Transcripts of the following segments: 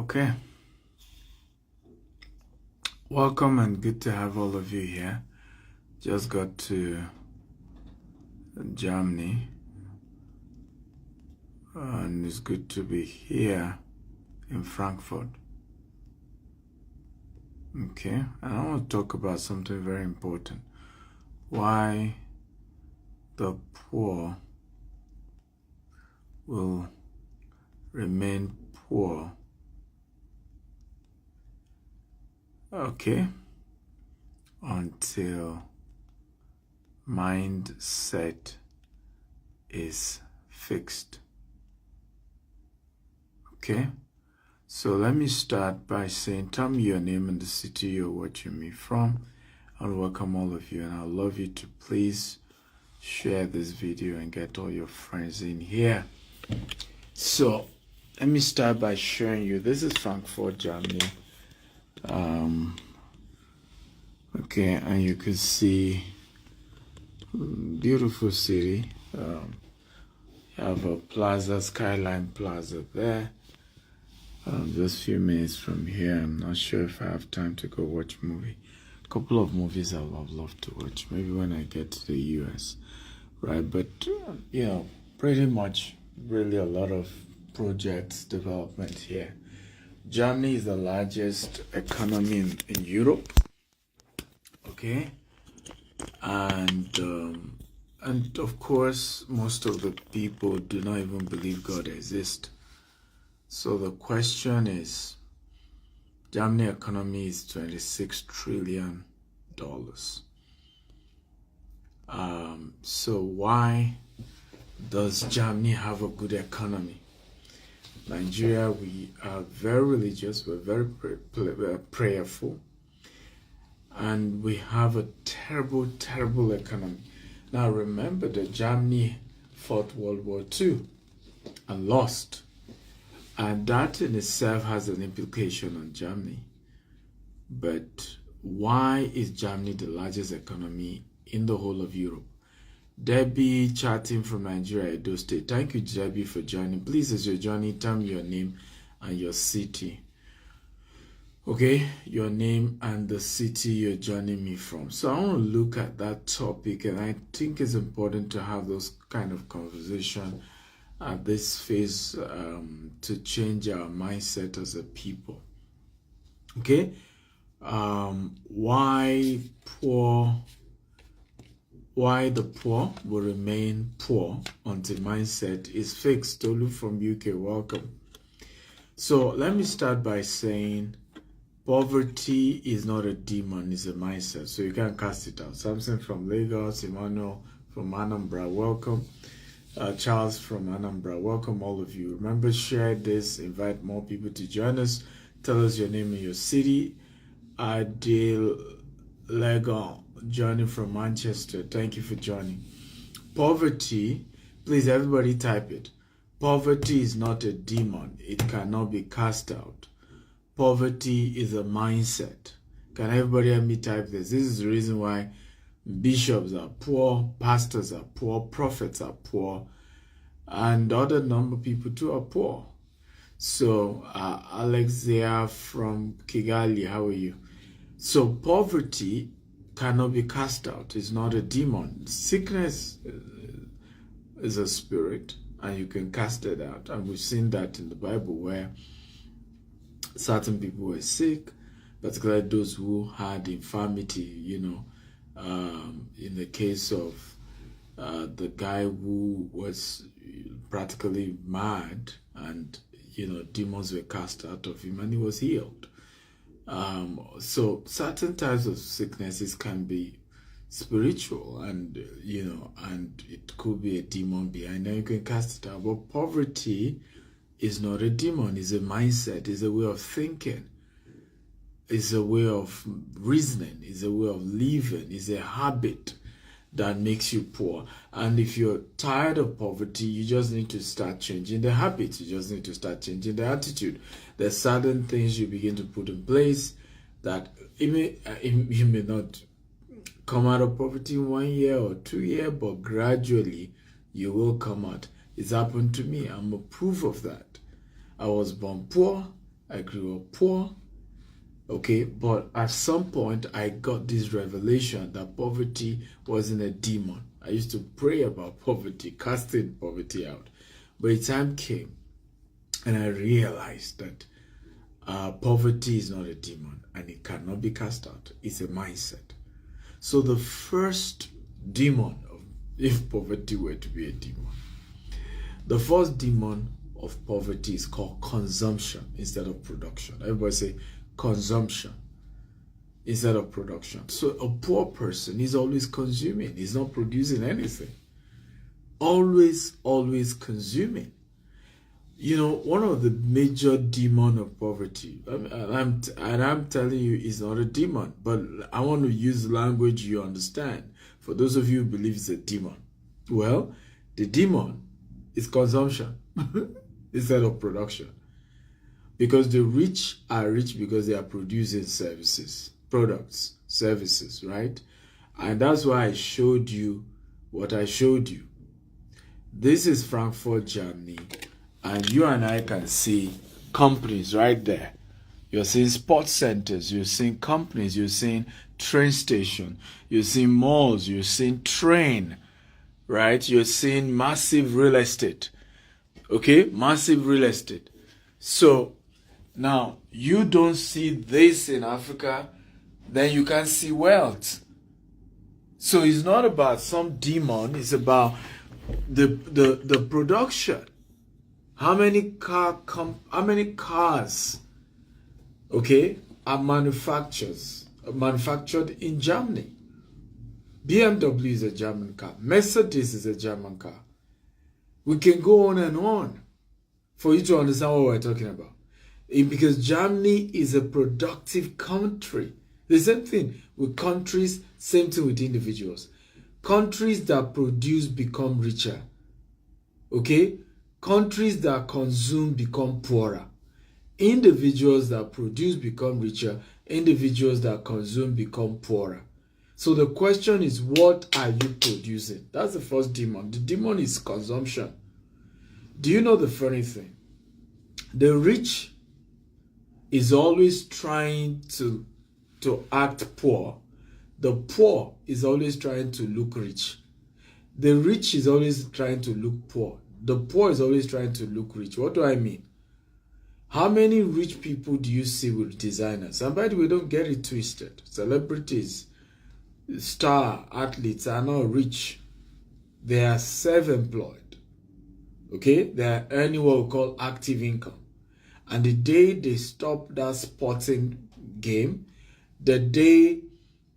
Okay, welcome and good to have all of you here. Just got to Germany and it's good to be here in Frankfurt. Okay, and I want to talk about something very important. Why the poor will remain poor. Okay, until mindset is fixed. Okay, so let me start by saying, tell me your name and the city you're watching me from. I'll welcome all of you, and I'd love you to please share this video and get all your friends in here. So let me start by showing you, this is Frankfurt, Germany. Okay, and you can see beautiful city. You have a plaza, Skyline Plaza there. Just a few minutes from here. I'm not sure if I have time to go watch a movie. A couple of movies I would love to watch, maybe when I get to the US, right? But pretty much really a lot of projects development here. Germany is the largest economy in Europe. Okay, and of course most of the people do not even believe God exists. So the question is, Germany economy is $26 trillion. So why does Germany have a good economy? Nigeria, we are very religious, we're very prayerful, and we have a terrible, terrible economy. Now remember that Germany fought World War II and lost. And that in itself has an implication on Germany. But why is Germany the largest economy in the whole of Europe? Debbie chatting from Nigeria, Edo State. Thank you, Debbie, for joining. Please, as you're joining, tell me your name and your city. Okay, your name and the city you're joining me from. So I want to look at that topic, and I think it's important to have those kind of conversation at this phase to change our mindset as a people. Okay, why the poor will remain poor until mindset is fixed. Tolu from UK, welcome. So let me start by saying poverty is not a demon, it's a mindset. So you can't cast it out. Samson from Lagos, Emmanuel from Anambra, welcome. Charles from Anambra, welcome all of you. Remember, share this, invite more people to join us. Tell us your name and your city. Adil Legon, joining from Manchester. Thank you for joining. Poverty, please everybody type it. Poverty is not a demon. It cannot be cast out. Poverty is a mindset. Can everybody help me type this? This is the reason why bishops are poor, pastors are poor, prophets are poor, and other number of people too are poor. So Alexia from Kigali, how are you? So poverty cannot be cast out. It's not a demon. Sickness is a spirit, and you can cast it out. And we've seen that in the Bible where certain people were sick, particularly those who had infirmity, in the case of the guy who was practically mad, and demons were cast out of him and he was healed. So certain types of sicknesses can be spiritual, and and it could be a demon behind, and you can cast it out. But poverty is not a demon, it's a mindset, it's a way of thinking. It's a way of reasoning, it's a way of living, it's a habit that makes you poor. And if you're tired of poverty, you just need to start changing the habits. You just need to start changing the attitude. There's certain things you begin to put in place that you may not come out of poverty in 1 year or 2 years, but gradually you will come out. It's happened to me. I'm a proof of that. I was born poor. I grew up poor. Okay, but at some point I got this revelation that poverty wasn't a demon. I used to pray about poverty, casting poverty out. But a time came and I realized that poverty is not a demon and it cannot be cast out. It's a mindset. So the first demon, if poverty were to be a demon, the first demon of poverty is called consumption instead of production. Everybody say consumption instead of production. So a poor person is always consuming. He's not producing anything. Always consuming. You know, one of the major demon of poverty, I'm telling you, is not a demon, but I want to use language you understand. For those of you who believe it's a demon, well, the demon is consumption instead of production. Because the rich are rich because they are producing services, products, services, right? And that's why I showed you what I showed you. This is Frankfurt, Germany. And you and I can see companies right there. You're seeing sports centers, you're seeing companies, you're seeing train station, you're seeing malls, you're seeing train, right? You're seeing massive real estate. Okay? Massive real estate. So now you don't see this in Africa, then you can see wealth. So it's not about some demon, it's about the production. How many cars, okay, are manufactured in Germany? BMW is a German car. Mercedes is a German car. We can go on and on for you to understand what we're talking about. Because Germany is a productive country. The same thing with countries, same thing with individuals. Countries that produce become richer. Okay? Countries that consume become poorer. Individuals that produce become richer. Individuals that consume become poorer. So the question is, what are you producing? That's the first demon. The demon is consumption. Do you know the funny thing? The rich is always trying to act poor. The poor is always trying to look rich. The rich is always trying to look poor. The poor is always trying to look rich. What do I mean? How many rich people do you see with designers? And by the way, don't get it twisted. Celebrities, star athletes are not rich. They are self-employed. Okay? They are earning what we call active income. And the day they stop that sporting game, the day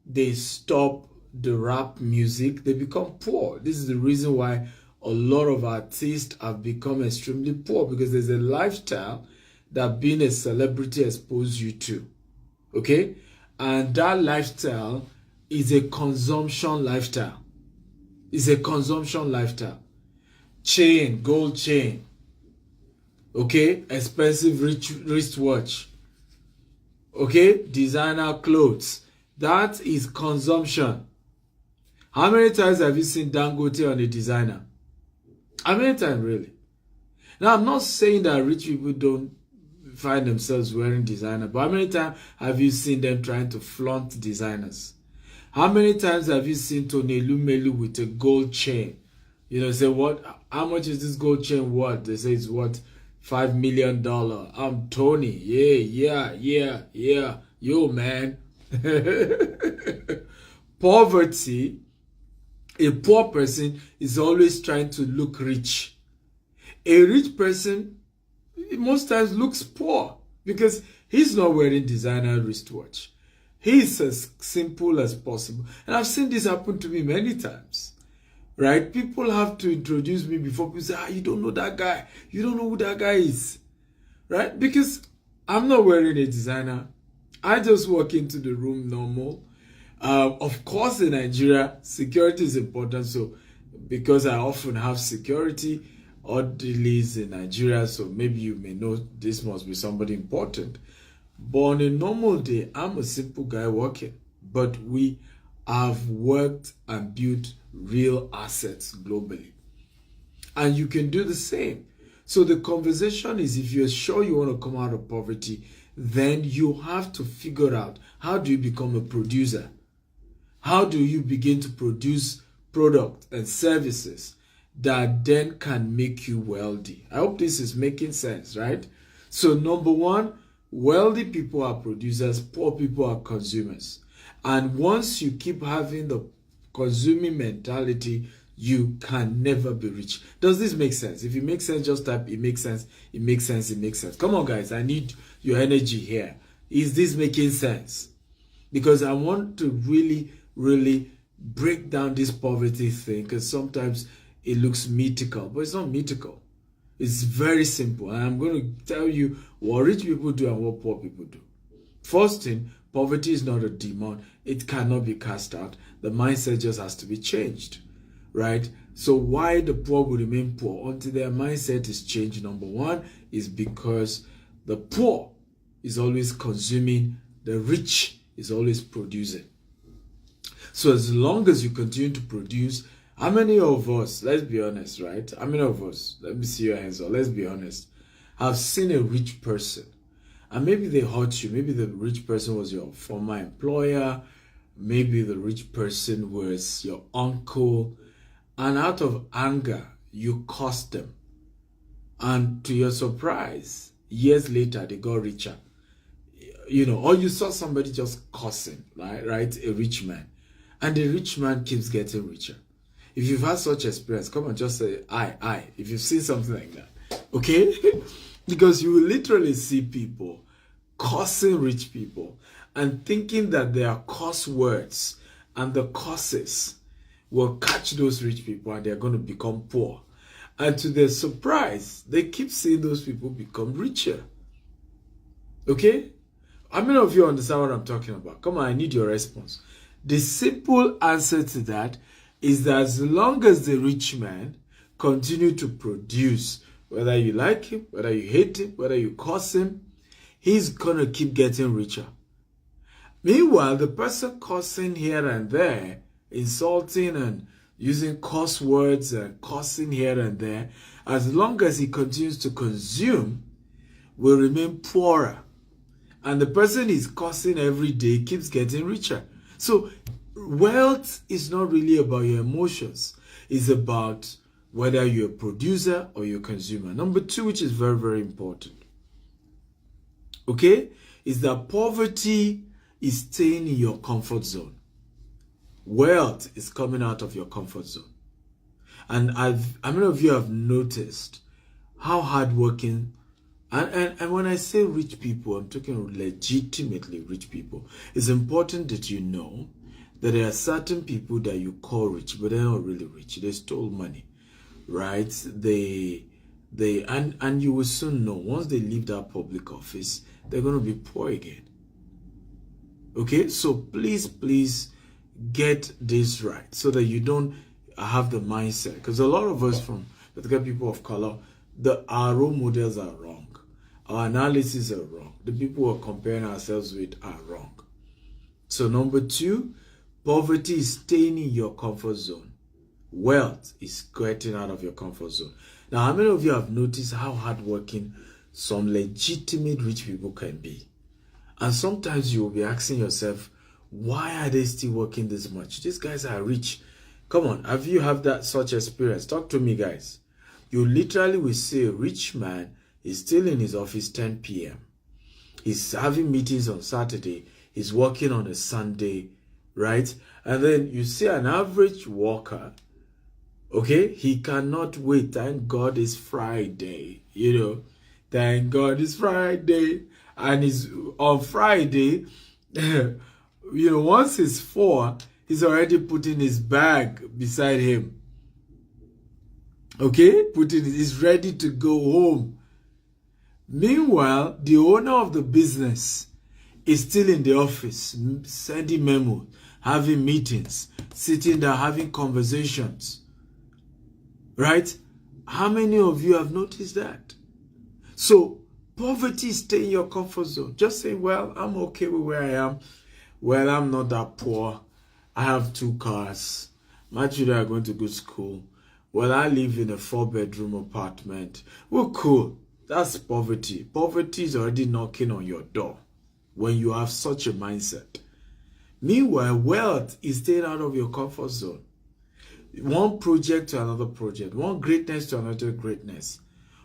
they stop the rap music, they become poor. This is the reason why a lot of artists have become extremely poor, because there's a lifestyle that being a celebrity exposes you to. Okay? And that lifestyle is a consumption lifestyle. It's a consumption lifestyle. Chain, gold chain. Okay? Expensive wristwatch. Okay? Designer clothes. That is consumption. How many times have you seen Dangote on a designer? How many times, really? Now, I'm not saying that rich people don't find themselves wearing designer, but how many times have you seen them trying to flaunt designers? How many times have you seen Tony Elumelu with a gold chain? You know, say, what? How much is this gold chain worth? They say it's worth $5 million. I'm Tony. Yeah. Yo, man. Poverty. A poor person is always trying to look rich. A rich person most times looks poor because he's not wearing designer wristwatch. He's as simple as possible. And I've seen this happen to me many times. Right? People have to introduce me before people say, you don't know that guy. You don't know who that guy is. Right? Because I'm not wearing a designer. I just walk into the room normal. Of course, in Nigeria, security is important. So, because I often have security orderlies in Nigeria, so maybe you may know this must be somebody important. But on a normal day, I'm a simple guy working. But we have worked and built real assets globally. And you can do the same. So the conversation is, if you're sure you want to come out of poverty, then you have to figure out, how do you become a producer? How do you begin to produce products and services that then can make you wealthy? I hope this is making sense, right? So number one, wealthy people are producers, poor people are consumers. And once you keep having the consuming mentality, you can never be rich. Does this make sense? If it makes sense, just type it makes sense, it makes sense, it makes sense. Come on, guys, I need your energy here. Is this making sense? Because I want to really, really break down this poverty thing, because sometimes it looks mythical, but it's not mythical. It's very simple. And I'm going to tell you what rich people do and what poor people do. First thing, poverty is not a demon. It cannot be cast out. The mindset just has to be changed, right? So why the poor will remain poor until their mindset is changed? Number one is because the poor is always consuming, the rich is always producing. So as long as you continue to produce, how many of us, let's be honest, right? How many of us, let me see your hands up, let's be honest, have seen a rich person, and maybe they hurt you. Maybe the rich person was your former employer. Maybe the rich person was your uncle. And out of anger, you cursed them. And to your surprise, years later, they got richer. You know, or you saw somebody just cursing, right? A rich man. And the rich man keeps getting richer. If you've had such experience, come on, just say, I. If you've seen something like that, okay? Because you will literally see people cursing rich people and thinking that their curse words and the curses will catch those rich people and they're going to become poor. And to their surprise, they keep seeing those people become richer. Okay? How many of you understand what I'm talking about? Come on, I need your response. The simple answer to that is that as long as the rich man continue to produce, whether you like him, whether you hate him, whether you curse him, he's going to keep getting richer. Meanwhile, the person cursing here and there, insulting and using curse words and cursing here and there, as long as he continues to consume, will remain poorer. And the person he's cursing every day keeps getting richer. So wealth is not really about your emotions. It's about whether you're a producer or you're a consumer. Number two, which is very, very important, okay, is that poverty is staying in your comfort zone. Wealth is coming out of your comfort zone. And how many of you have noticed how hardworking, and when I say rich people, I'm talking legitimately rich people. It's important that you know that there are certain people that you call rich, but they're not really rich. They stole money, right? And you will soon know, once they leave that public office, they're going to be poor again. Okay, so please get this right so that you don't have the mindset. Because a lot of us, from particular people of color, our role models are wrong. Our analyses are wrong. The people we're comparing ourselves with are wrong. So number two, poverty is staying in your comfort zone. Wealth is getting out of your comfort zone. Now, how many of you have noticed how hardworking some legitimate rich people can be? And sometimes you will be asking yourself, why are they still working this much? These guys are rich. Come on, have you had that such experience? Talk to me, guys. You literally will see a rich man is still in his office 10 p.m. He's having meetings on Saturday. He's working on a Sunday, right? And then you see an average worker, okay? He cannot wait. Thank God it's Friday, you know. Thank God it's Friday. And he's on Friday, you know, once it's 4, he's already putting his bag beside him. Okay? He's ready to go home. Meanwhile, the owner of the business is still in the office, sending memos, having meetings, sitting there, having conversations. Right? How many of you have noticed that? So, poverty is staying in your comfort zone. Just say, well, I'm okay with where I am. Well, I'm not that poor. I have 2 cars. My children are going to good school. Well, I live in a 4-bedroom apartment. Well, cool. That's poverty. Poverty is already knocking on your door when you have such a mindset. Meanwhile, wealth is staying out of your comfort zone. One project to another project, one greatness to another greatness,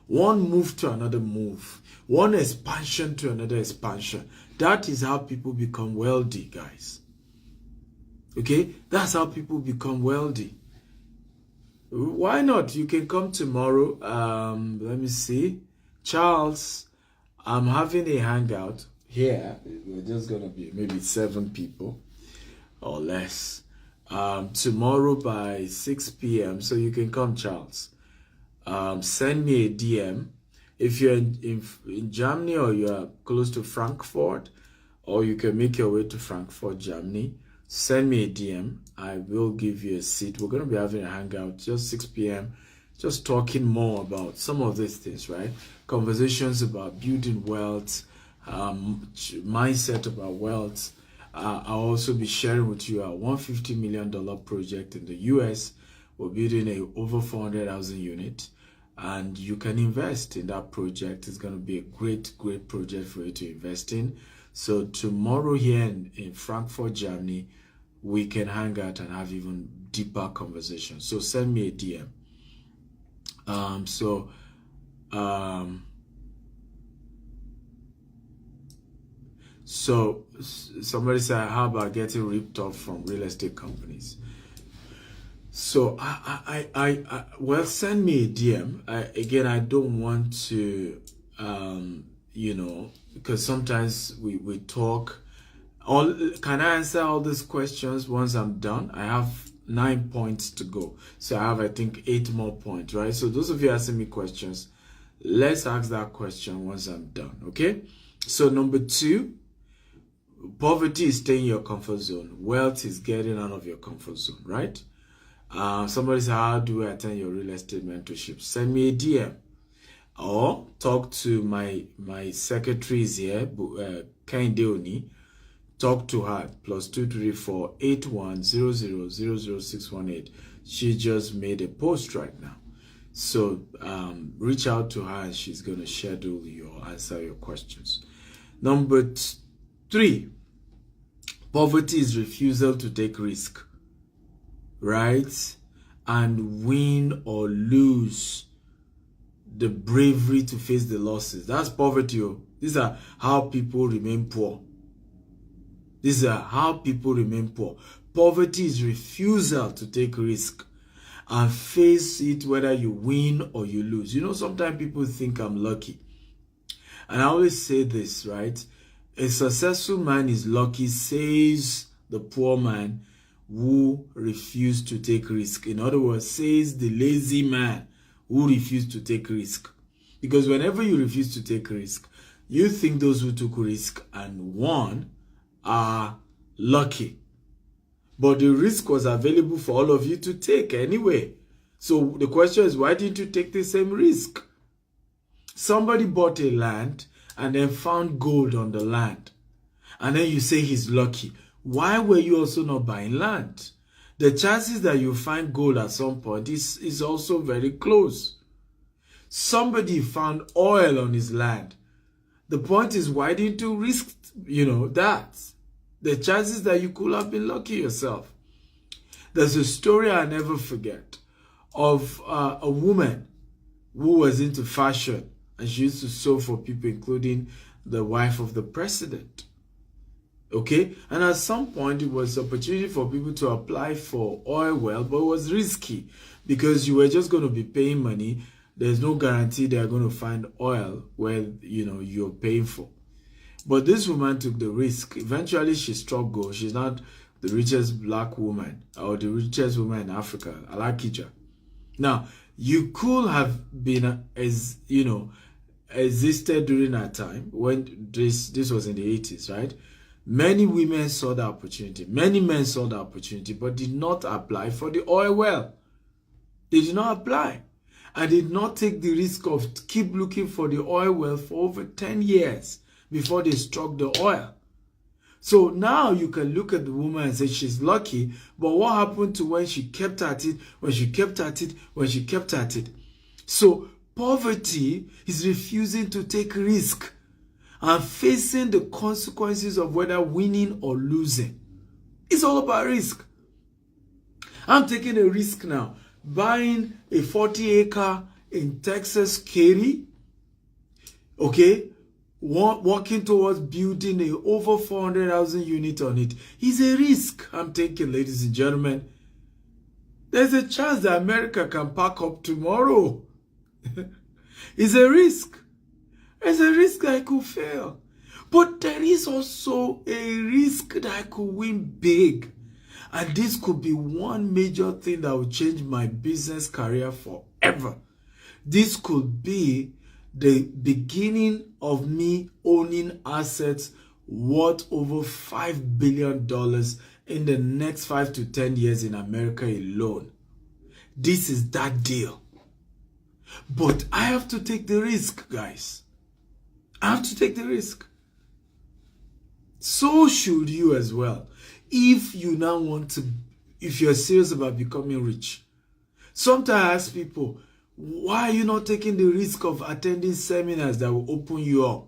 one move to another move, one expansion to another expansion. That is how people become wealthy, guys. Okay? That's how people become wealthy. Why not? You can come tomorrow. Let me see. Charles, I'm having a hangout here. We're just going to be maybe 7 people or less. Tomorrow by 6 p.m. So you can come, Charles. Send me a DM. If you're in Germany or you're close to Frankfurt, or you can make your way to Frankfurt, Germany, send me a DM. I will give you a seat. We're going to be having a hangout just 6 p.m. Just talking more about some of these things, right? Conversations about building wealth, mindset about wealth. I'll also be sharing with you a $150 million project in the US. We're building a over 400,000 unit, and you can invest in that project. It's going to be a great project for you to invest in. So tomorrow here in Frankfurt, Germany, we can hang out and have even deeper conversations. So send me a DM. So somebody said, how about getting ripped off from real estate companies? So well, send me a DM. Again, I don't want to, because sometimes we talk. Can I answer all these questions once I'm done? I have 9 points to go. So I have, I think, 8 more points, right? So those of you asking me questions, let's ask that question once I'm done, okay? So number 2, poverty is staying in your comfort zone. Wealth is getting out of your comfort zone, right? Somebody said, how do I attend your real estate mentorship? Send me a DM or talk to my secretaries here, Kehinde Oni. Talk to her, +234 8100000618. She just made a post right now. So reach out to her and she's going to schedule you or answer your questions. Number 3, poverty is refusal to take risk, right? And win or lose, the bravery to face the losses. That's poverty. These are how people remain poor. These are how people remain poor. Poverty is refusal to take risk and face it whether you win or you lose. You know, sometimes people think I'm lucky. And I always say this, right? A successful man is lucky, says the poor man who refused to take risk. In other words, says the lazy man who refused to take risk. Because whenever you refuse to take risk, you think those who took risk and won are lucky. But the risk was available for all of you to take anyway. So the question is, why didn't you take the same risk? Somebody bought a land and then found gold on the land. And then you say he's lucky. Why were you also not buying land? The chances that you find gold at some point is also very close. Somebody found oil on his land. The point is, why didn't you risk, that? The chances that you could have been lucky yourself. There's a story I never forget of a woman who was into fashion, and she used to sew for people, including the wife of the president. Okay? And at some point, it was an opportunity for people to apply for oil well, but it was risky because you were just going to be paying money. There's no guarantee they're going to find oil where, you're paying for. But this woman took the risk. Eventually, she struck gold. She's not the richest black woman or the richest woman in Africa, Alakija. Now, you could have been, existed during that time when this was in the 80s, right? Many women saw the opportunity. Many men saw the opportunity, but did not apply for the oil well. They did not apply. And did not take the risk of keep looking for the oil well for over 10 years before they struck the oil. So now you can look at the woman and say she's lucky, but what happened to when she kept at it, when she kept at it, when she kept at it? So poverty is refusing to take risk and facing the consequences of whether winning or losing. It's all about risk. I'm taking a risk now, buying a 40-acre in Texas, Katy, okay, working towards building a over 400,000 unit on it is a risk I'm taking, ladies and gentlemen. There's a chance that America can pack up tomorrow. It's a risk. There's a risk that I could fail. But there is also a risk that I could win big. And this could be one major thing that will change my business career forever. This could be the beginning of me owning assets worth over $5 billion in the next 5 to 10 years in America alone. This is that deal. But I have to take the risk, guys. I have to take the risk. So should you as well. If you now want to, if you're serious about becoming rich. Sometimes I ask people, why are you not taking the risk of attending seminars that will open you up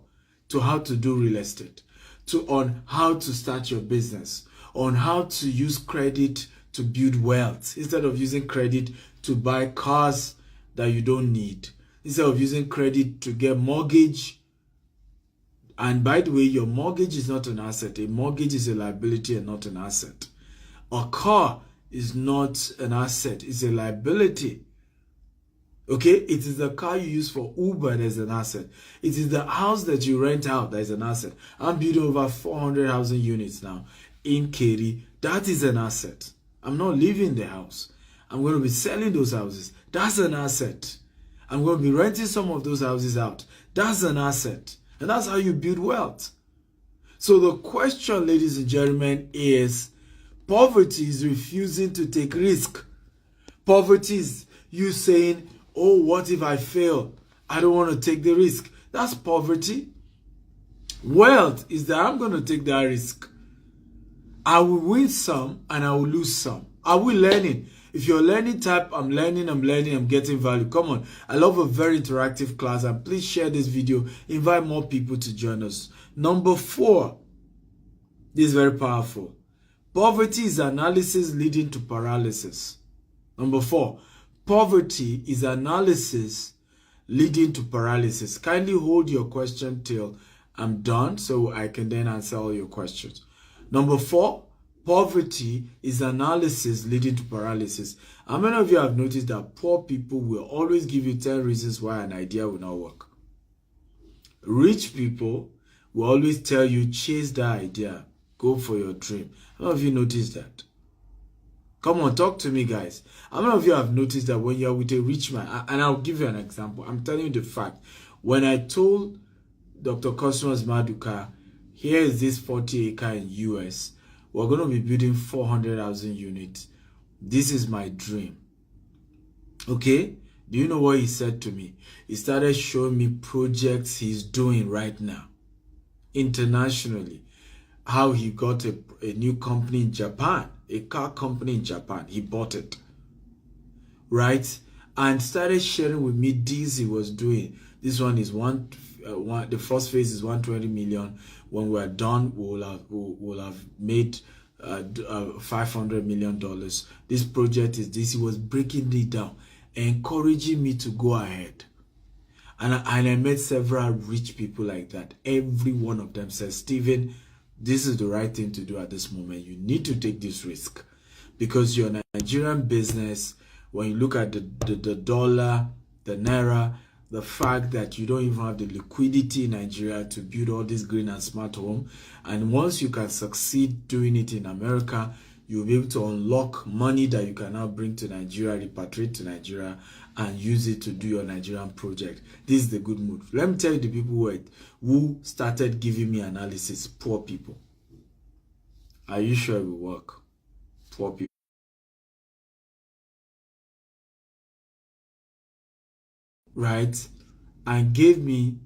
to how to do real estate, on how to start your business, on how to use credit to build wealth, instead of using credit to buy cars that you don't need, instead of using credit to get mortgage. And by the way, your mortgage is not an asset. A mortgage is a liability and not an asset. A car is not an asset. It's a liability. Okay? It is the car you use for Uber that is an asset. It is the house that you rent out that is an asset. I'm building over 400,000 units now in Katy. That is an asset. I'm not leaving the house. I'm going to be selling those houses. That's an asset. I'm going to be renting some of those houses out. That's an asset. And that's how you build wealth. So the question, ladies and gentlemen, is poverty is refusing to take risk. Poverty is you saying, oh, what if I fail? I don't want to take the risk. That's poverty. Wealth is that I'm going to take that risk. I will win some and I will lose some. Are we learning? If you're learning type, I'm learning, I'm getting value. Come on. I love a very interactive class, and please share this video. Invite more people to join us. Number 4. This is very powerful. Poverty is analysis leading to paralysis. Number 4. Poverty is analysis leading to paralysis. Kindly hold your question till I'm done so I can then answer all your questions. Number 4. Poverty is analysis leading to paralysis. How many of you have noticed that poor people will always give you 10 reasons why an idea will not work? Rich people will always tell you, chase that idea. Go for your dream. How many of you noticed that? Come on, talk to me, guys. How many of you have noticed that when you're with a rich man, and I'll give you an example. I'm telling you the fact. When I told Dr. Cosmos Maduka, here is this 40-acre in US, we're going to be building 400,000 units. This is my dream. Okay? Do you know what he said to me? He started showing me projects he's doing right now. Internationally. How he got a new company in Japan. A car company in Japan. He bought it. Right? And started sharing with me deals he was doing. This one is the first phase is 120 million. When we're done, we'll have made $500 million. This project is this. He was breaking it down, encouraging me to go ahead. And I met several rich people like that. Every one of them says, Stephen, this is the right thing to do at this moment. You need to take this risk because you're a Nigerian business. When you look at the dollar, the naira, the fact that you don't even have the liquidity in Nigeria to build all this green and smart home. And once you can succeed doing it in America, you'll be able to unlock money that you can now bring to Nigeria, repatriate to Nigeria, and use it to do your Nigerian project. This is the good move. Let me tell you the people who started giving me analysis, poor people. Are you sure it will work? Poor people. Right? And gave me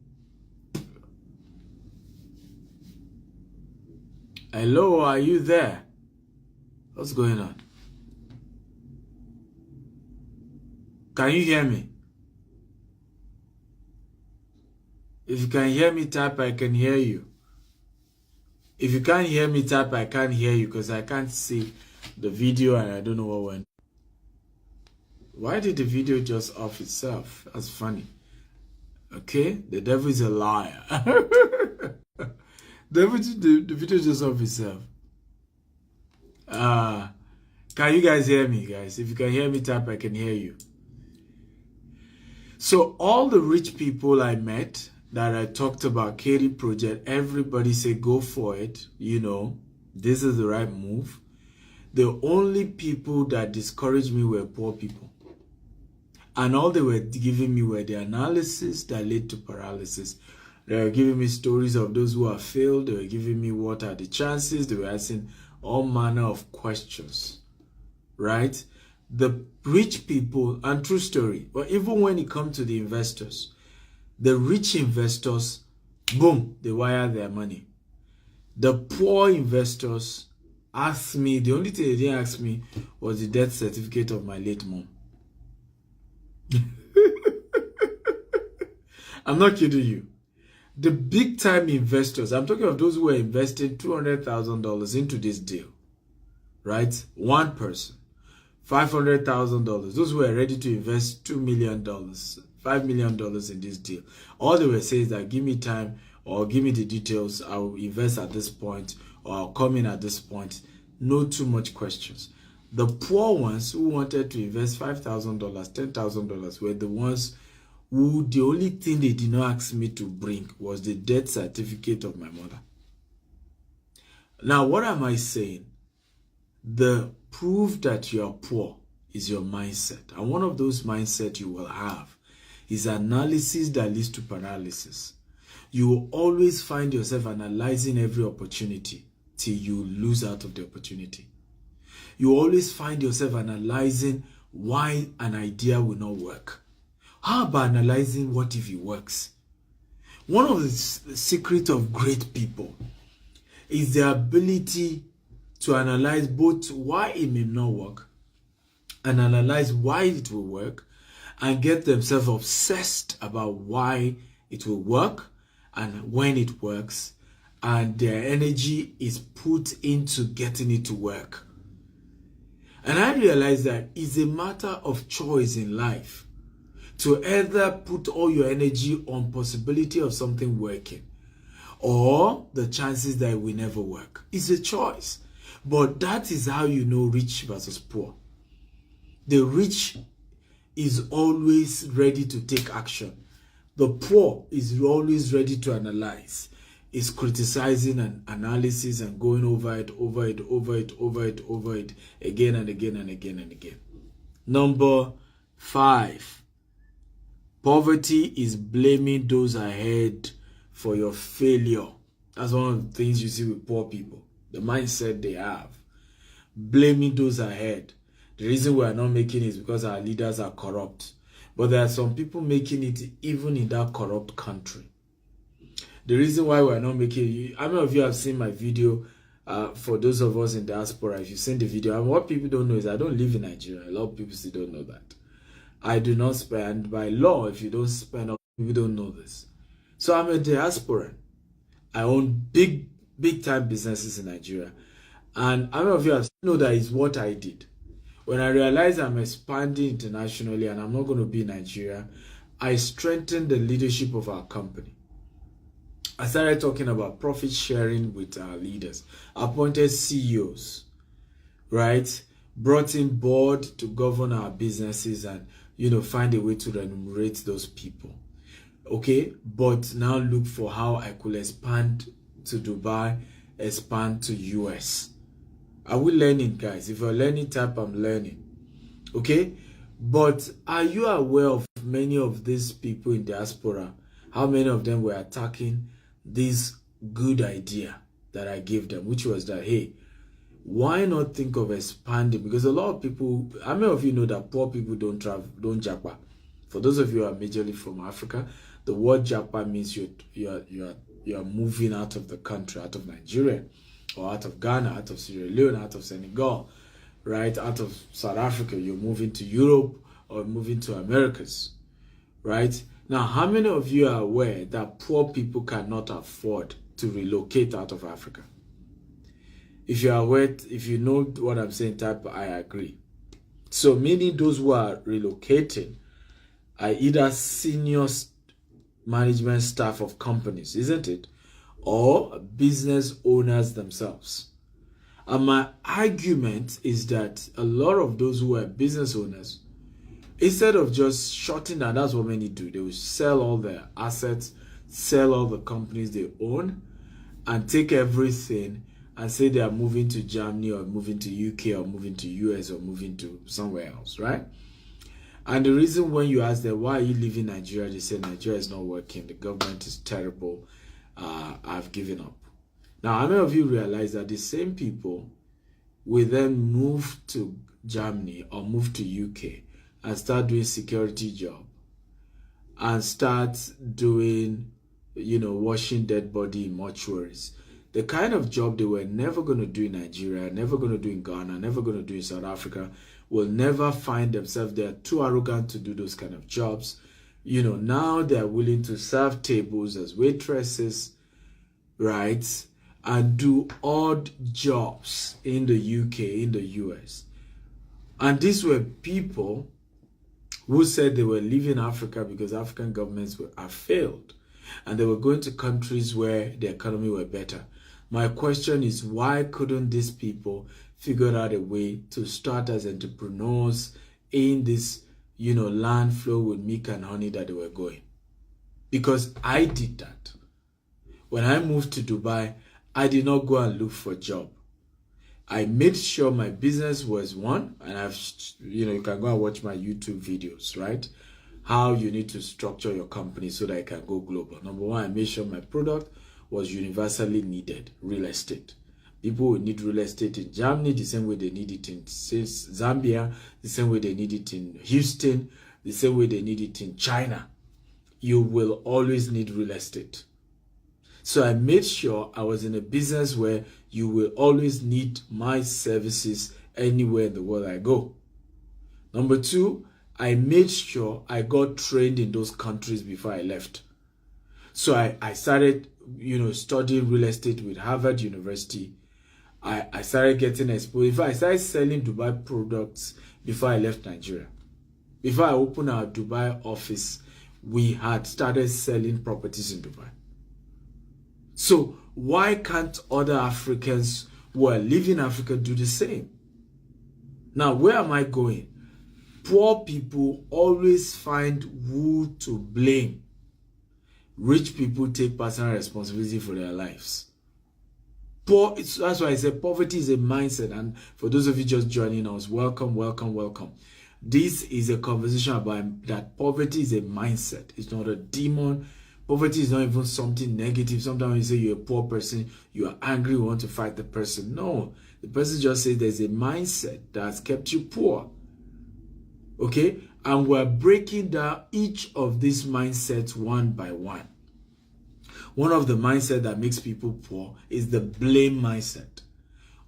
Hello, are you there? What's going on? Can you hear me? If you can hear me, type I can hear you. If you can't hear me, type I can't hear you, because I can't see the video and I don't know what went. Why did the video just off itself? That's funny. Okay, the devil is a liar. the video just off itself. Can you guys hear me, guys? If you can hear me, type I can hear you. So all the rich people I met that I talked about Katie project, everybody said go for it. You know, this is the right move. The only people that discouraged me were poor people. And all they were giving me were the analysis that led to paralysis. They were giving me stories of those who have failed. They were giving me what are the chances. They were asking all manner of questions, right? The rich people, and true story, but even when it comes to the investors, the rich investors, boom, they wire their money. The poor investors asked me, the only thing they didn't ask me was the death certificate of my late mom. I'm not kidding you. The big time investors, I'm talking of those who were investing $200,000 into this deal, right? One person, $500,000. Those who were ready to invest $2 million, $5 million in this deal. All they were saying is that give me time or give me the details. I'll invest at this point or I'll come in at this point. No too much questions. The poor ones who wanted to invest $5,000, $10,000 were the ones who the only thing they did not ask me to bring was the death certificate of my mother. Now, what am I saying? The proof that you are poor is your mindset. And one of those mindsets you will have is analysis that leads to paralysis. You will always find yourself analyzing every opportunity till you lose out of the opportunity. You always find yourself analyzing why an idea will not work. How about analyzing what if it works? One of the secrets of great people is the ability to analyze both why it may not work and analyze why it will work and get themselves obsessed about why it will work and when it works, and their energy is put into getting it to work. And I realize that it's a matter of choice in life to either put all your energy on possibility of something working or the chances that it will never work. It's a choice. But that is how you know rich versus poor. The rich is always ready to take action. The poor is always ready to analyze. Is criticizing and analysis and going over it again and again and again and again. Number 5. Poverty is blaming those ahead for your failure. That's one of the things you see with poor people. The mindset they have. Blaming those ahead. The reason we are not making it is because our leaders are corrupt. But there are some people making it even in that corrupt country. The reason why we are not making it, how many of you have seen my video? For those of us in diaspora, if you've seen the video, and what people don't know is I don't live in Nigeria. A lot of people still don't know that. I do not spend, by law, if you don't spend, people don't know this. So I'm a diasporan. I own big time businesses in Nigeria. And how many of you have know that is what I did? When I realized I'm expanding internationally and I'm not going to be in Nigeria, I strengthened the leadership of our company. I started talking about profit sharing with our leaders, appointed CEOs, right? Brought in board to govern our businesses and, find a way to remunerate those people. Okay, but now look for how I could expand to Dubai, expand to US. Are we learning, guys? If you're learning, type I'm learning. Okay, but are you aware of many of these people in diaspora? How many of them were attacking this good idea that I gave them, which was that, hey, why not think of expanding? Because a lot of people, how many of you know that poor people don't travel, don't japa? For those of you who are majorly from Africa, the word japa means you're moving out of the country, out of Nigeria, or out of Ghana, out of Sierra Leone, out of Senegal, right? Out of South Africa, you're moving to Europe or moving to Americas, right? Now, how many of you are aware that poor people cannot afford to relocate out of Africa? If you are aware, if you know what I'm saying, type I agree. So meaning those who are relocating are either senior management staff of companies, isn't it? Or business owners themselves. And my argument is that a lot of those who are business owners, instead of just shutting down, that's what many do. They will sell all their assets, sell all the companies they own, and take everything and say they are moving to Germany or moving to UK or moving to US or moving to somewhere else, right? And the reason when you ask them, why are you leaving Nigeria? They say, Nigeria is not working. The government is terrible. I've given up. Now, how many of you realize that the same people will then move to Germany or move to UK and start doing security job and start doing, washing dead body in mortuaries? The kind of job they were never going to do in Nigeria, never going to do in Ghana, never going to do in South Africa, will never find themselves. They are too arrogant to do those kind of jobs. Now they are willing to serve tables as waitresses, right? And do odd jobs in the UK, in the US. And these were people who said they were leaving Africa because African governments have failed. And they were going to countries where the economy were better. My question is, why couldn't these people figure out a way to start as entrepreneurs in this, land flow with milk and honey that they were going? Because I did that. When I moved to Dubai, I did not go and look for a job. I made sure my business was one, and you can go and watch my YouTube videos, right? How you need to structure your company so that it can go global. Number one, I made sure my product was universally needed, real estate. People will need real estate in Germany the same way they need it in Zambia, the same way they need it in Houston, the same way they need it in China. You will always need real estate. So I made sure I was in a business where you will always need my services anywhere in the world I go. Number two, I made sure I got trained in those countries before I left. So I started, studying real estate with Harvard University. I started getting exposed. In fact, I started selling Dubai products before I left Nigeria. Before I opened our Dubai office, we had started selling properties in Dubai. So why can't other Africans who are living in Africa do the same? Now, where am I going? Poor people always find who to blame. Rich people take personal responsibility for their lives. That's why I said poverty is a mindset. And for those of you just joining us, welcome, welcome, welcome. This is a conversation about that poverty is a mindset. It's not a demon. Poverty is not even something negative. Sometimes when you say you're a poor person, you are angry, you want to fight the person. No, the person just says there's a mindset that has kept you poor. Okay? And we're breaking down each of these mindsets one by one. One of the mindset that makes people poor is the blame mindset.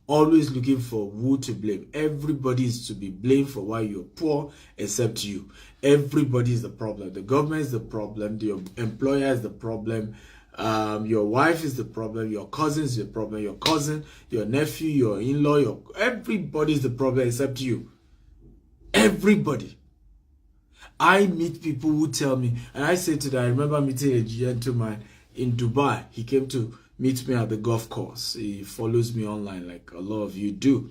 Always looking for who to blame. Everybody is to be blamed for why you're poor except you. Everybody is the problem. The government is the problem. Your employer is the problem. Your wife is the problem. Your cousin is the problem. Your cousin, your nephew, your in-law, everybody is the problem except you. Everybody. I meet people who tell me, and I say to them, I remember meeting a gentleman in Dubai. He came to meet me at the golf course. He follows me online like a lot of you do.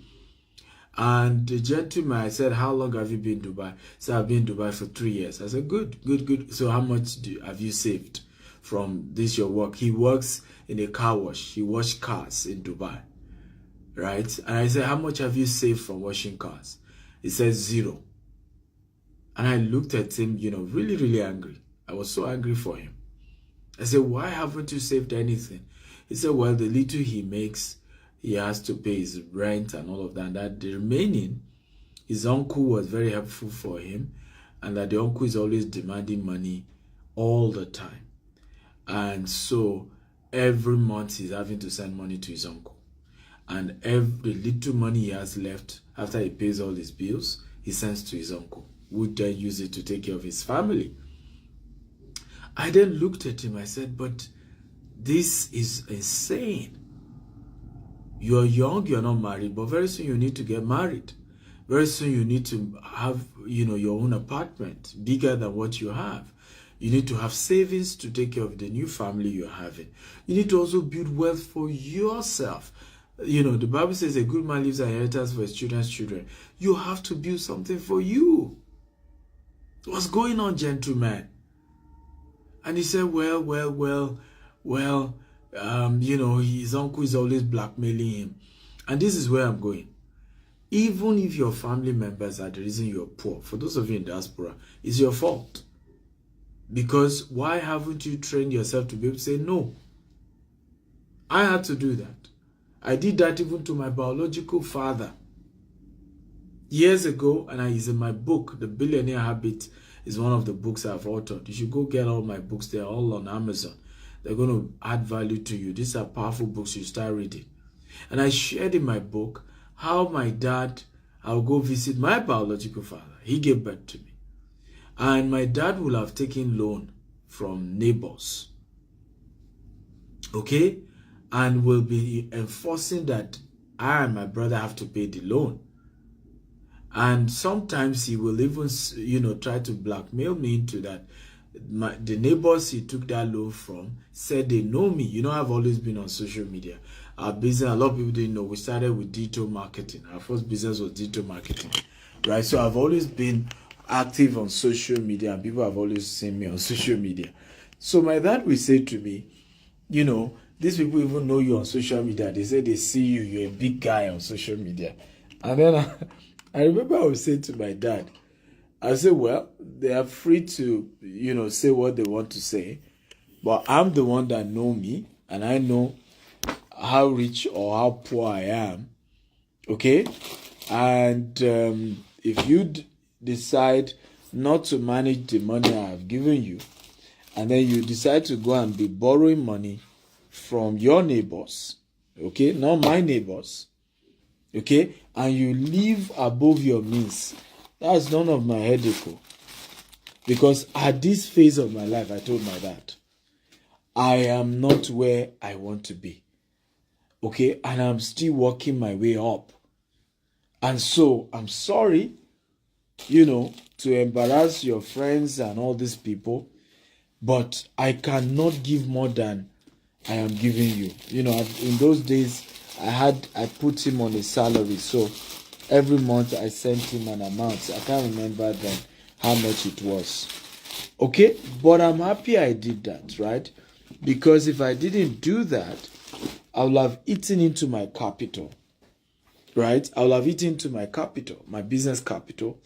And the gentleman, I said, how long have you been in Dubai? He said, I've been in Dubai for 3 years. I said, good. So how much have you saved from this your work? He works in a car wash. He washes cars in Dubai, right? And I said, how much have you saved from washing cars? He said, 0. And I looked at him, really, really angry. I was so angry for him. I said, why haven't you saved anything? He said, well, the little he makes, he has to pay his rent and all of that. And that the remaining, his uncle was very helpful for him. And that the uncle is always demanding money all the time. And so every month he's having to send money to his uncle. and every little money he has left after he pays all his bills, he sends to his uncle, who would then use it to take care of his family. I then looked at him, I said, but this is insane. You're young, you're not married, but very soon you need to get married. Very soon you need to have, your own apartment, bigger than what you have. You need to have savings to take care of the new family you're having. You need to also build wealth for yourself. The Bible says a good man leaves an inheritance for his children's children. You have to build something for you. What's going on, gentlemen? And he said, well, his uncle is always blackmailing him. And this is where I'm going. Even if your family members are the reason you're poor, for those of you in diaspora, it's your fault. Because why haven't you trained yourself to be able to say no? I had to do that. I did that even to my biological father. Years ago, and it's in my book, The Billionaire Habit is one of the books I've authored. You should go get all my books. They're all on Amazon. They're going to add value to you. These are powerful books you start reading. And I shared in my book how my dad, I'll go visit my biological father. He gave birth to me. And my dad will have taken loan from neighbors. Okay? And will be enforcing that I and my brother have to pay the loan. And sometimes he will even, try to blackmail me into that. The neighbors he took that loan from said they know me. I've always been on social media. Our business, a lot of people didn't know. We started with digital marketing. Our first business was digital marketing, right? So I've always been active on social media, and people have always seen me on social media. So my dad will say to me, these people even know you on social media. They say they see you, you're a big guy on social media. And then I remember I would say to my dad, I say, well, they are free to, say what they want to say, but I'm the one that know me, and I know how rich or how poor I am, okay? And if you decide not to manage the money I have given you, and then you decide to go and be borrowing money from your neighbors, okay, not my neighbors, okay, and you live above your means, that's none of my headache. Because at this phase of my life, I told my dad, I am not where I want to be. Okay, and I'm still working my way up. And so I'm sorry, to embarrass your friends and all these people, but I cannot give more than I am giving you. In those days, I put him on a salary, so every month I sent him an amount. I can't remember then how much it was. Okay, but I'm happy I did that, right? Because if I didn't do that, I would have eaten into my capital, right? I will have eaten into my capital, my business capital.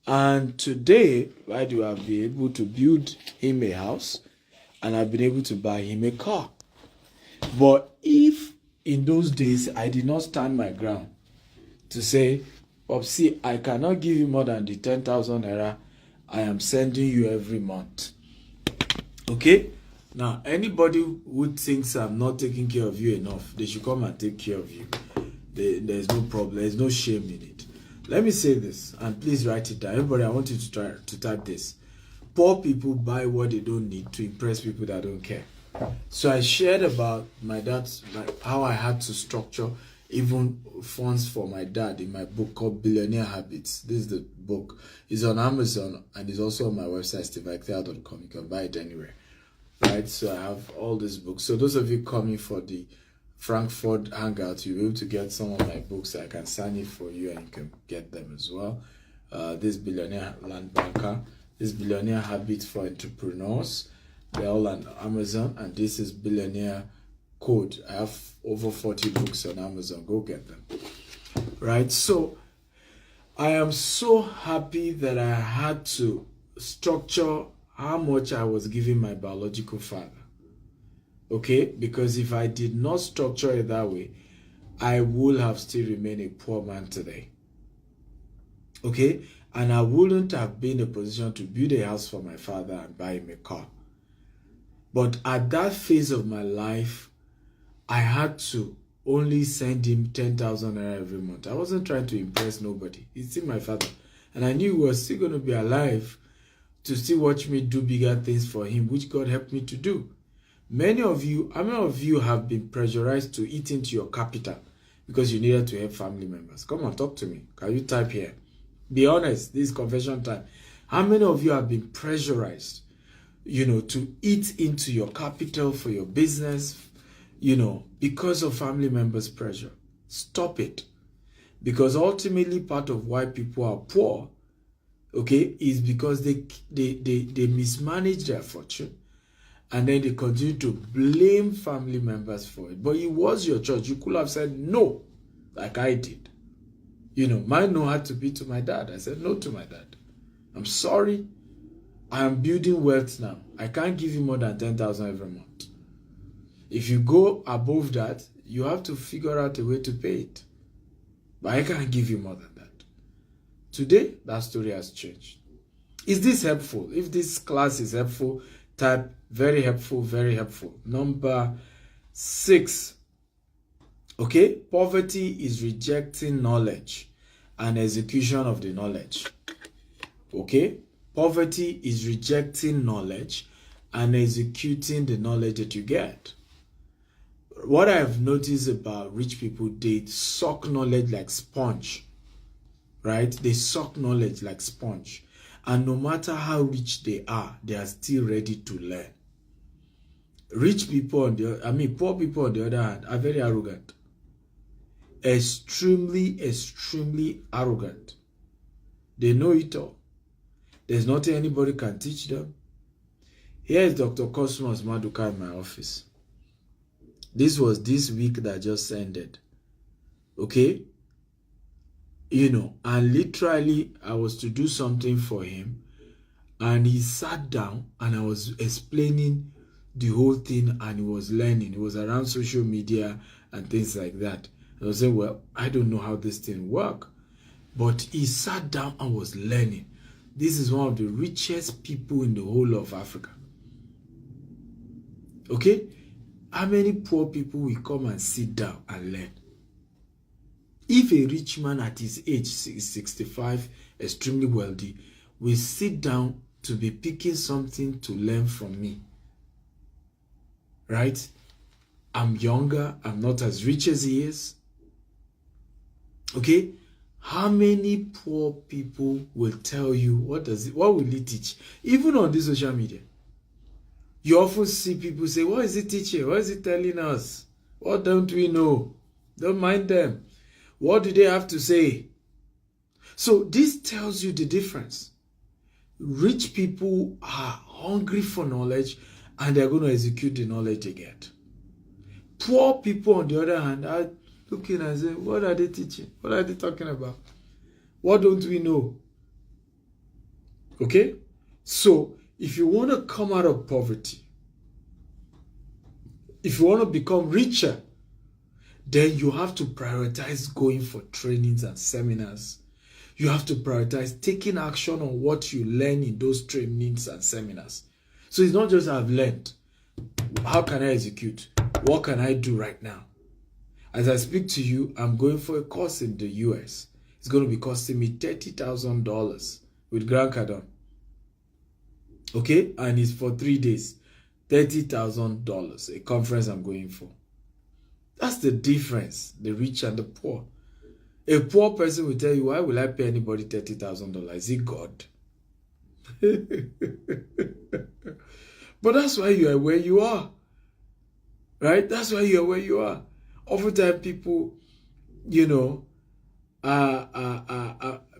And today, right, you have been able to build him a house, and I've been able to buy him a car. But if in those days I did not stand my ground to say, Popsy, I cannot give you more than the 10,000 naira I am sending you every month. Okay? Now, anybody who thinks I'm not taking care of you enough, they should come and take care of you. There's no problem. There's no shame in it. Let me say this, and please write it down. Everybody, I want you to try to type this. Poor people buy what they don't need to impress people that don't care. So I shared about my dad's, how I had to structure even funds for my dad in my book called Billionaire Habits. This is the book. It's on Amazon and it's also on my website, steveichthea.com. You can buy it anywhere. Right? So I have all these books. So those of you coming for the Frankfurt Hangout, you'll be able to get some of my books. I can sign it for you and you can get them as well. This Billionaire Land Banker, this Billionaire Habits for Entrepreneurs. They're all on Amazon, and this is Billionaire Code. I have over 40 books on Amazon. Go get them. Right? So I am so happy that I had to structure how much I was giving my biological father. Okay? Because if I did not structure it that way, I would have still remained a poor man today. Okay? And I wouldn't have been in a position to build a house for my father and buy him a car. But at that phase of my life, I had to only send him 10,000 naira every month. I wasn't trying to impress nobody. He's still my father. And I knew he was still going to be alive to still watch me do bigger things for him, which God helped me to do. How many of you have been pressurized to eat into your capital because you needed to help family members? Come on, talk to me. Can you type here? Be honest, this is confession time. How many of you have been pressurized, to eat into your capital for your business, because of family members' pressure? Stop it. Because ultimately part of why people are poor, is because they mismanage their fortune, and then they continue to blame family members for it. But it was your choice. You could have said no, like I did. My no had to be to my dad. I said no to my dad. I'm sorry. I am building wealth now. I can't give you more than 10,000 every month. If you go above that, you have to figure out a way to pay it. But I can't give you more than that. Today, that story has changed. Is this helpful? If this class is helpful, type very helpful, very helpful. Number 6. Poverty is rejecting knowledge and execution of the knowledge. Poverty is rejecting knowledge and executing the knowledge that you get. What I have noticed about rich people, they suck knowledge like sponge, right? They suck knowledge like sponge. And no matter how rich they are still ready to learn. Poor people on the other hand, are very arrogant. Extremely, extremely arrogant. They know it all. There's nothing anybody can teach them. Here is Dr. Cosmos Maduka in my office. This was this week that just ended. And literally I was to do something for him, and he sat down and I was explaining the whole thing, and he was learning. It was around social media and things like that. I was saying, well, I don't know how this thing works. But he sat down and was learning. This is one of the richest people in the whole of Africa. How many poor people will come and sit down and learn? If a rich man at his age, 65, extremely wealthy, will sit down to be picking something to learn from me, right? I'm younger, I'm not as rich as he is. How many poor people will tell you what will he teach? Even on this social media, you often see people say, what is he teaching? What is he telling us? What don't we know? Don't mind them. What do they have to say? So this tells you the difference. Rich people are hungry for knowledge, and they're going to execute the knowledge they get. Poor people, on the other hand, are looking and saying, what are they teaching? What are they talking about? What don't we know? So if you want to come out of poverty, if you want to become richer, then you have to prioritize going for trainings and seminars. You have to prioritize taking action on what you learn in those trainings and seminars. So it's not just I've learned. How can I execute? What can I do right now? As I speak to you, I'm going for a course in the US. It's going to be costing me $30,000 with Grant Cardone. And it's for 3 days. $30,000, a conference I'm going for. That's the difference, the rich and the poor. A poor person will tell you, why will I pay anybody $30,000? Is it God? But that's why you are where you are. Right? That's why you are where you are. Oftentimes people,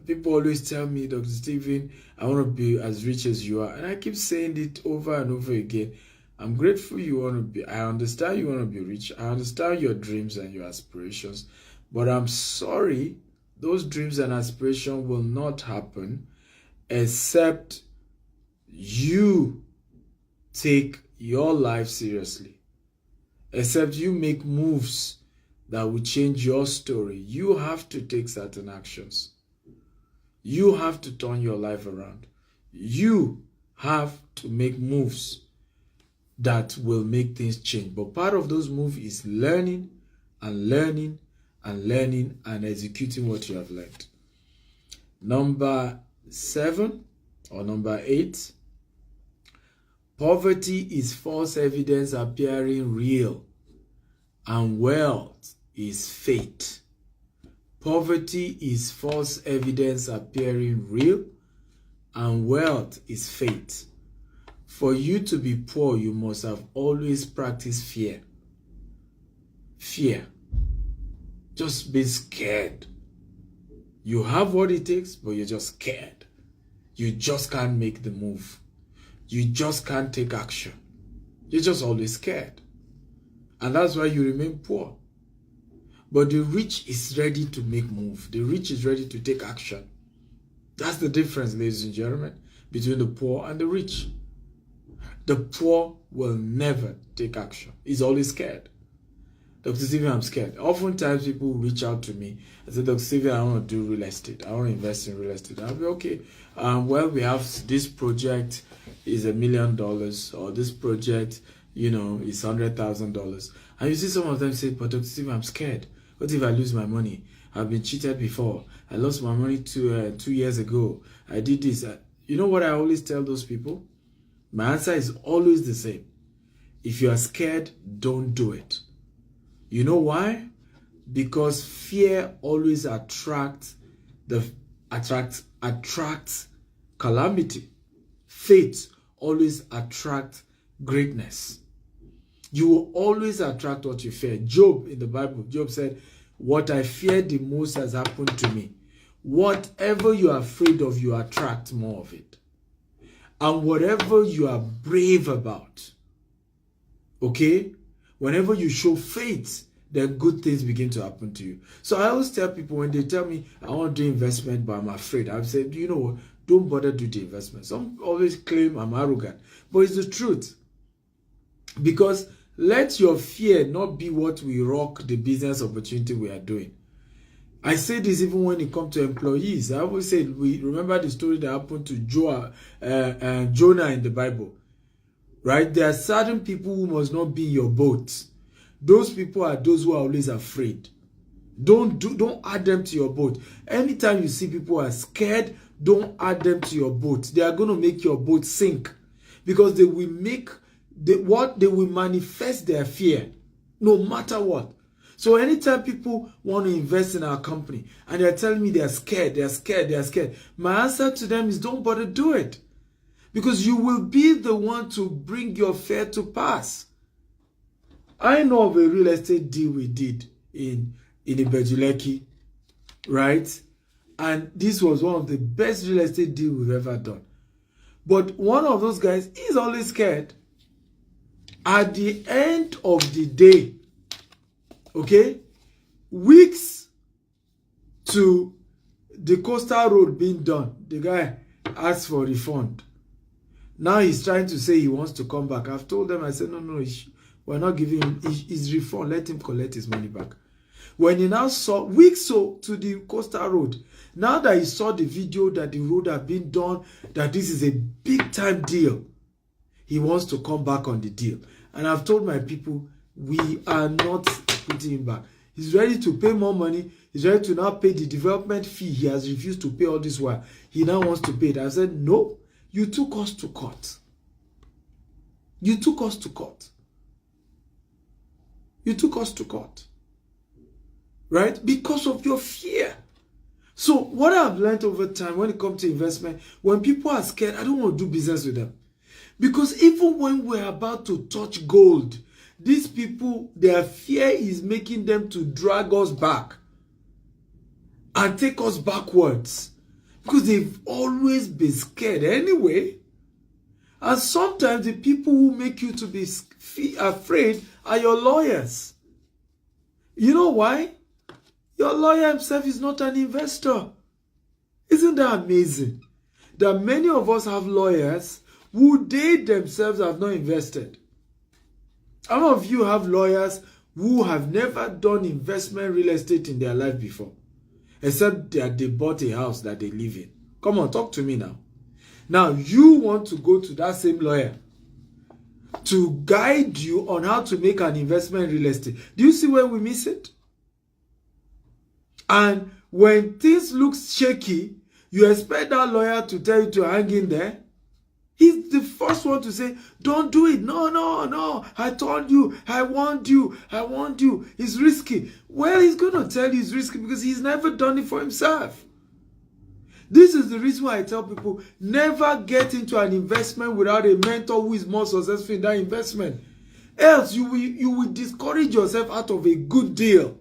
people always tell me, Dr. Stephen, I want to be as rich as you are. And I keep saying it over and over again. I'm grateful you want to be. I understand you want to be rich. I understand your dreams and your aspirations. But I'm sorry, those dreams and aspirations will not happen except you take your life seriously. Except you make moves that will change your story. You have to take certain actions. You have to turn your life around. You have to make moves that will make things change. But part of those moves is learning and learning and executing what you have learned. Number 7 or number 8, poverty is false evidence appearing real, and wealth is faith. Poverty is false evidence appearing real, and wealth is faith. For you to be poor, you must have always practiced fear. Fear. Just be scared. You have what it takes, but you're just scared. You just can't make the move. You just can't take action. You're just always scared. And that's why you remain poor. But the rich is ready to make move. The rich is ready to take action. That's the difference, ladies and gentlemen, between the poor and the rich. The poor will never take action. He's always scared. Dr. Stephen, I'm scared. Oftentimes people reach out to me and say, Dr. Stephen, I want to do real estate. I want to invest in real estate. I'll be okay. Well, we have this project is $1 million, or this project, is $100,000. And you see some of them say, but Dr. Stephen, I'm scared. What if I lose my money? I've been cheated before. I lost my money 2 years ago. I did this. You know what I always tell those people? My answer is always the same. If you are scared, don't do it. You know why? Because fear always attracts calamity. Faith always attracts greatness. You will always attract what you fear. Job in the Bible, Job said, what I fear the most has happened to me. Whatever you are afraid of, you attract more of it. And whatever you are brave about, okay? Whenever you show faith, then good things begin to happen to you. So I always tell people when they tell me, I want to do investment, but I'm afraid. I've said, you know what? Don't bother do the investment. Some always claim I'm arrogant, but it's the truth. Because let your fear not be what will rock the business opportunity we are doing. I say this even when it comes to employees. I always say, we remember the story that happened to Jonah in the Bible. Right? There are certain people who must not be in your boat. Those people are those who are always afraid. Don't add them to your boat. Anytime you see people are scared, don't add them to your boat. They are going to make your boat sink, because they will manifest their fear, no matter what. So anytime people want to invest in our company and they're telling me they're scared, my answer to them is don't bother do it. Because you will be the one to bring your fear to pass. I know of a real estate deal we did in Ibejuleki, right? And this was one of the best real estate deals we've ever done. But one of those guys is always scared. At the end of the day, okay, weeks to the coastal road being done, the guy asked for refund. Now he's trying to say he wants to come back. I've told them, I said, no, we're not giving him his refund. Let him collect his money back. When he now saw, weeks to the coastal road, now that he saw the video that the road had been done, that this is a big time deal, he wants to come back on the deal. And I've told my people, we are not putting him back. He's ready to pay more money. He's ready to now pay the development fee. He has refused to pay all this while. He now wants to pay it. I said, no. You took us to court. You took us to court. You took us to court. Right? Because of your fear. So what I've learned over time when it comes to investment, when people are scared, I don't want to do business with them. Because even when we're about to touch gold, these people, their fear is making them to drag us back and take us backwards. Because they've always been scared anyway. And sometimes the people who make you to be afraid are your lawyers. You know why? Your lawyer himself is not an investor. Isn't that amazing? That many of us have lawyers who they themselves have not invested. Some of you have lawyers who have never done investment real estate in their life before. Except that they bought a house that they live in. Come on, talk to me now. Now, you want to go to that same lawyer to guide you on how to make an investment in real estate. Do you see where we miss it? And when things look shaky, you expect that lawyer to tell you to hang in there. He's the first one to say, don't do it. No, no, no. I told you. I warned you. I warned you. It's risky. Well, he's going to tell you it's risky because he's never done it for himself. This is the reason why I tell people, never get into an investment without a mentor who is more successful in that investment. Else, you will discourage yourself out of a good deal.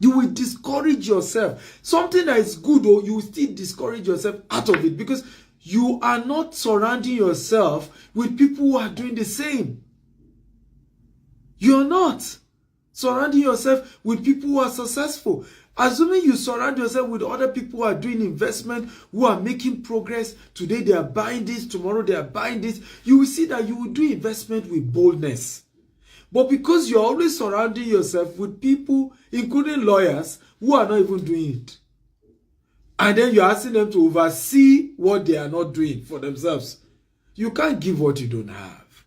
You will discourage yourself. Something that is good, or you will still discourage yourself out of it because you are not surrounding yourself with people who are doing the same. You're not surrounding yourself with people who are successful. Assuming you surround yourself with other people who are doing investment, who are making progress. Today they are buying this, tomorrow they are buying this. You will see that you will do investment with boldness. But because you're always surrounding yourself with people, including lawyers, who are not even doing it, and then you're asking them to oversee what they are not doing for themselves, you can't give what you don't have.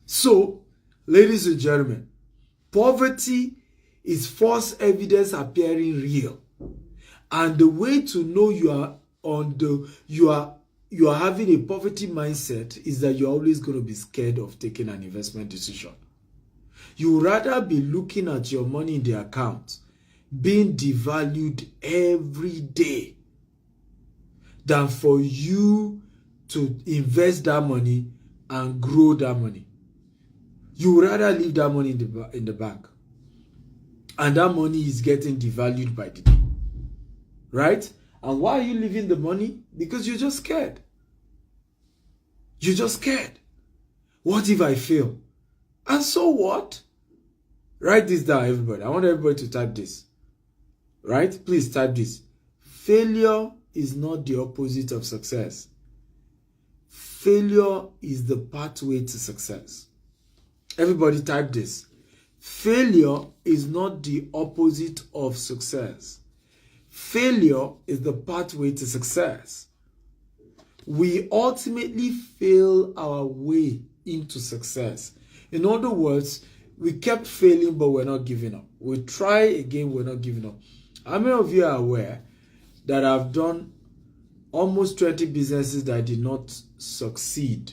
So, ladies and gentlemen, poverty is false evidence appearing real. And the way to know you are having a poverty mindset is that you're always going to be scared of taking an investment decision. You would rather be looking at your money in the account being devalued every day than for you to invest that money and grow that money. You would rather leave that money in the bank, and that money is getting devalued by the day, right? And why are you leaving the money? Because you're just scared. You're just scared. What if I fail? And so what? Write this down, everybody. I want everybody to type this. Right? Please type this. Failure is not the opposite of success. Failure is the pathway to success. Everybody type this. Failure is not the opposite of success. Failure is the pathway to success. We ultimately fail our way into success. In other words, we kept failing, but we're not giving up. We try again, we're not giving up. How many of you are aware that I've done almost 20 businesses that did not succeed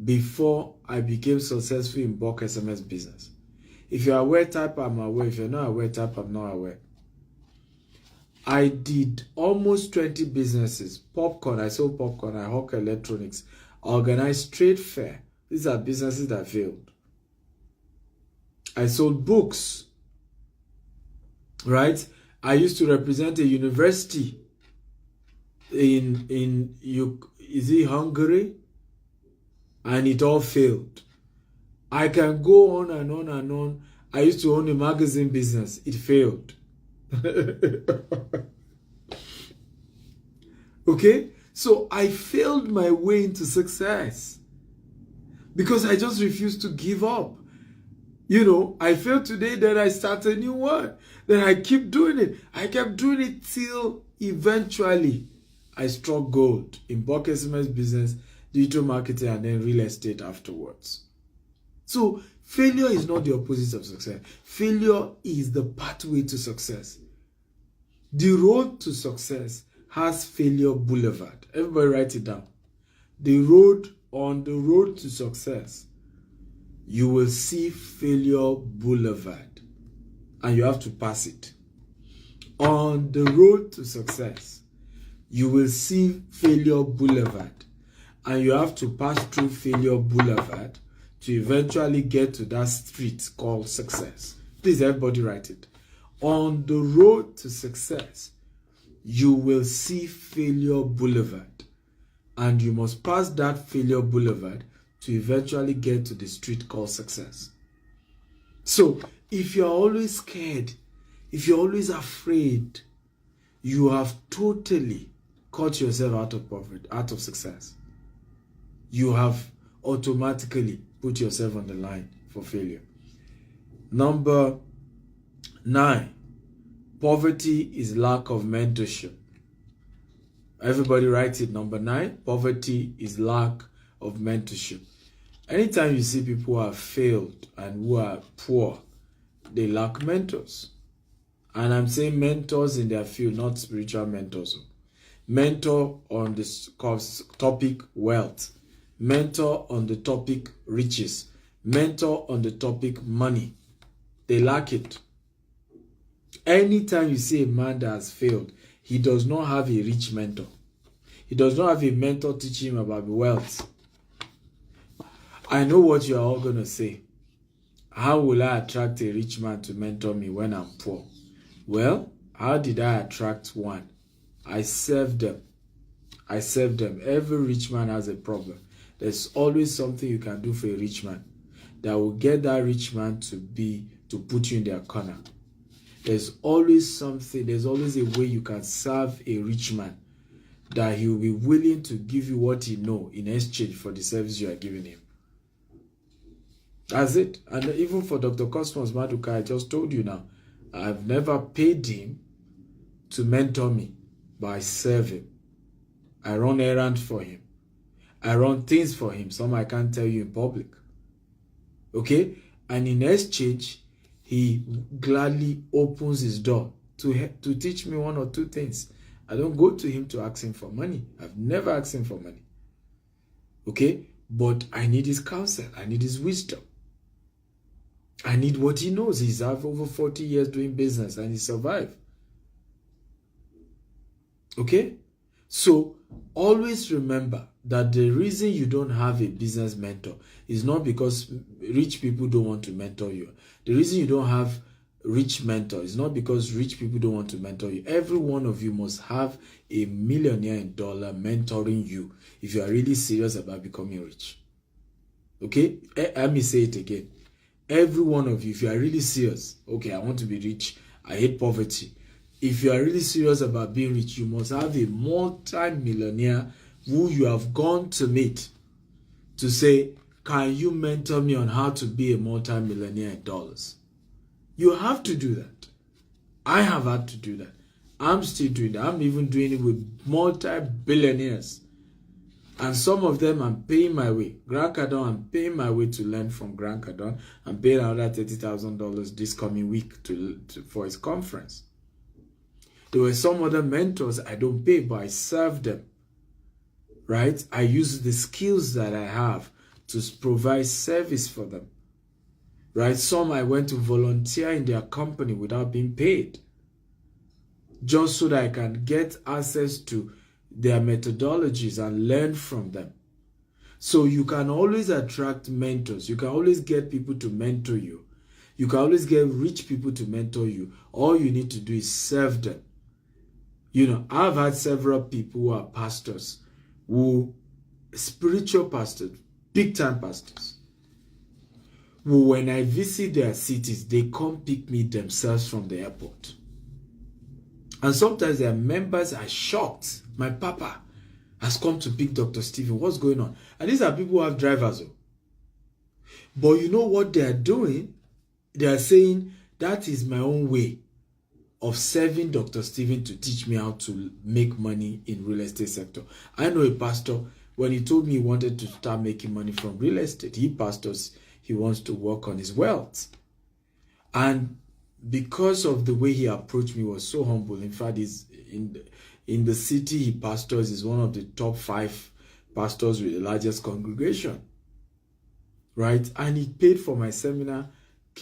before I became successful in bulk SMS business? If you're aware, type I'm aware. If you're not aware, type I'm not aware. I did almost 20 businesses. Popcorn, I sold popcorn. I hawk electronics. Organized trade fair. These are businesses that failed. I sold books. Right? I used to represent a university in Hungary, and it all failed. I can go on and on and on. I used to own a magazine business. It failed. Okay? So I failed my way into success because I just refused to give up. You know, I failed today, then I start a new one. Then I keep doing it. I kept doing it till eventually I struck gold in bulk SMS business, digital marketing, and then real estate afterwards. So failure is not the opposite of success. Failure is the pathway to success. The road to success has failure boulevard. Everybody write it down. On the road to success, you will see failure boulevard, and you have to pass it. On the road to success, you will see failure boulevard, and you have to pass through failure boulevard to eventually get to that street called success. Please, everybody write it. On the road to success, you will see failure boulevard, and you must pass that failure boulevard to eventually get to the street called success. So, if you're always scared, if you're always afraid, you have totally cut yourself out of poverty, out of success. You have automatically put yourself on the line for failure. Number 9, poverty is lack of mentorship. Everybody writes it. Number 9, poverty is lack of mentorship. Anytime you see people who have failed and who are poor, they lack mentors. And I'm saying mentors in their field, not spiritual mentors. Mentor on this topic wealth. Mentor on the topic riches. Mentor on the topic money. They lack it. Anytime you see a man that has failed, he does not have a rich mentor. He does not have a mentor teaching him about wealth. I know what you are all going to say. How will I attract a rich man to mentor me when I'm poor? Well, how did I attract one? I serve them. Every rich man has a problem. There's always something you can do for a rich man that will get that rich man to put you in their corner. There's always something, there's always a way you can serve a rich man that he will be willing to give you what he knows in exchange for the service you are giving him. That's it. And even for Dr. Cosmos Maduka, I just told you now, I've never paid him to mentor me, but I serve him. I run errands for him. I run things for him, some I can't tell you in public. Okay? And in exchange, he gladly opens his door to teach me one or two things. I don't go to him to ask him for money. I've never asked him for money. Okay? But I need his counsel. I need his wisdom. I need what he knows. He's had over 40 years doing business and he survived. Okay? So, always remember that the reason you don't have a business mentor is not because rich people don't want to mentor you. The reason you don't have rich mentor is not because rich people don't want to mentor you. Every one of you must have a millionaire in dollar mentoring you if you are really serious about becoming rich. Okay? Let me say it again. Every one of you, if you are really serious, okay, I want to be rich, I hate poverty. If you are really serious about being rich, you must have a multi-millionaire who you have gone to meet to say, can you mentor me on how to be a multi-millionaire in dollars? You have to do that. I have had to do that. I'm still doing that. I'm even doing it with multi-billionaires. And some of them I'm paying my way. Grant Cardone, I'm paying my way to learn from Grant Cardone. I'm paying another $30,000 this coming week for his conference. There were some other mentors I don't pay, but I serve them. Right? I use the skills that I have to provide service for them. Right? Some I went to volunteer in their company without being paid. Just so that I can get access to their methodologies and learn from them. So you can always attract mentors. You can always get people to mentor you. You can always get rich people to mentor you. All you need to do is serve them. You know, I've had several people who are pastors, spiritual pastors, big time pastors, who when I visit their cities, they come pick me themselves from the airport. And sometimes their members are shocked. My papa has come to pick Dr. Stephen. What's going on? And these are people who have drivers. But you know what they are doing? They are saying, that is my own way of serving Dr. Stephen to teach me how to make money in real estate sector. I know a pastor, when he told me he wanted to start making money from real estate, he wants to work on his wealth. And because of the way he approached me, was so humble. In fact, he's in the city he pastors, is one of the top 5 pastors with the largest congregation. Right? And he paid for my seminar,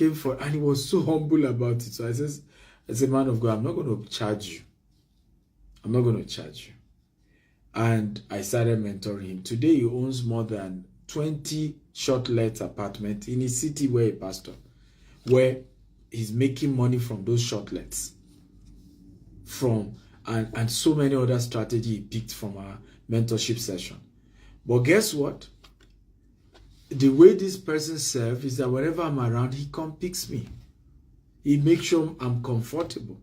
and he was so humble about it. So I said, man of God, I'm not going to charge you. I'm not going to charge you. And I started mentoring him. Today he owns more than 20 short-let apartments in a city where he pastor, where he's making money from those shortlets, and so many other strategies he picked from our mentorship session. But guess what? The way this person serves is that whenever I'm around, he comes picks me. He makes sure I'm comfortable.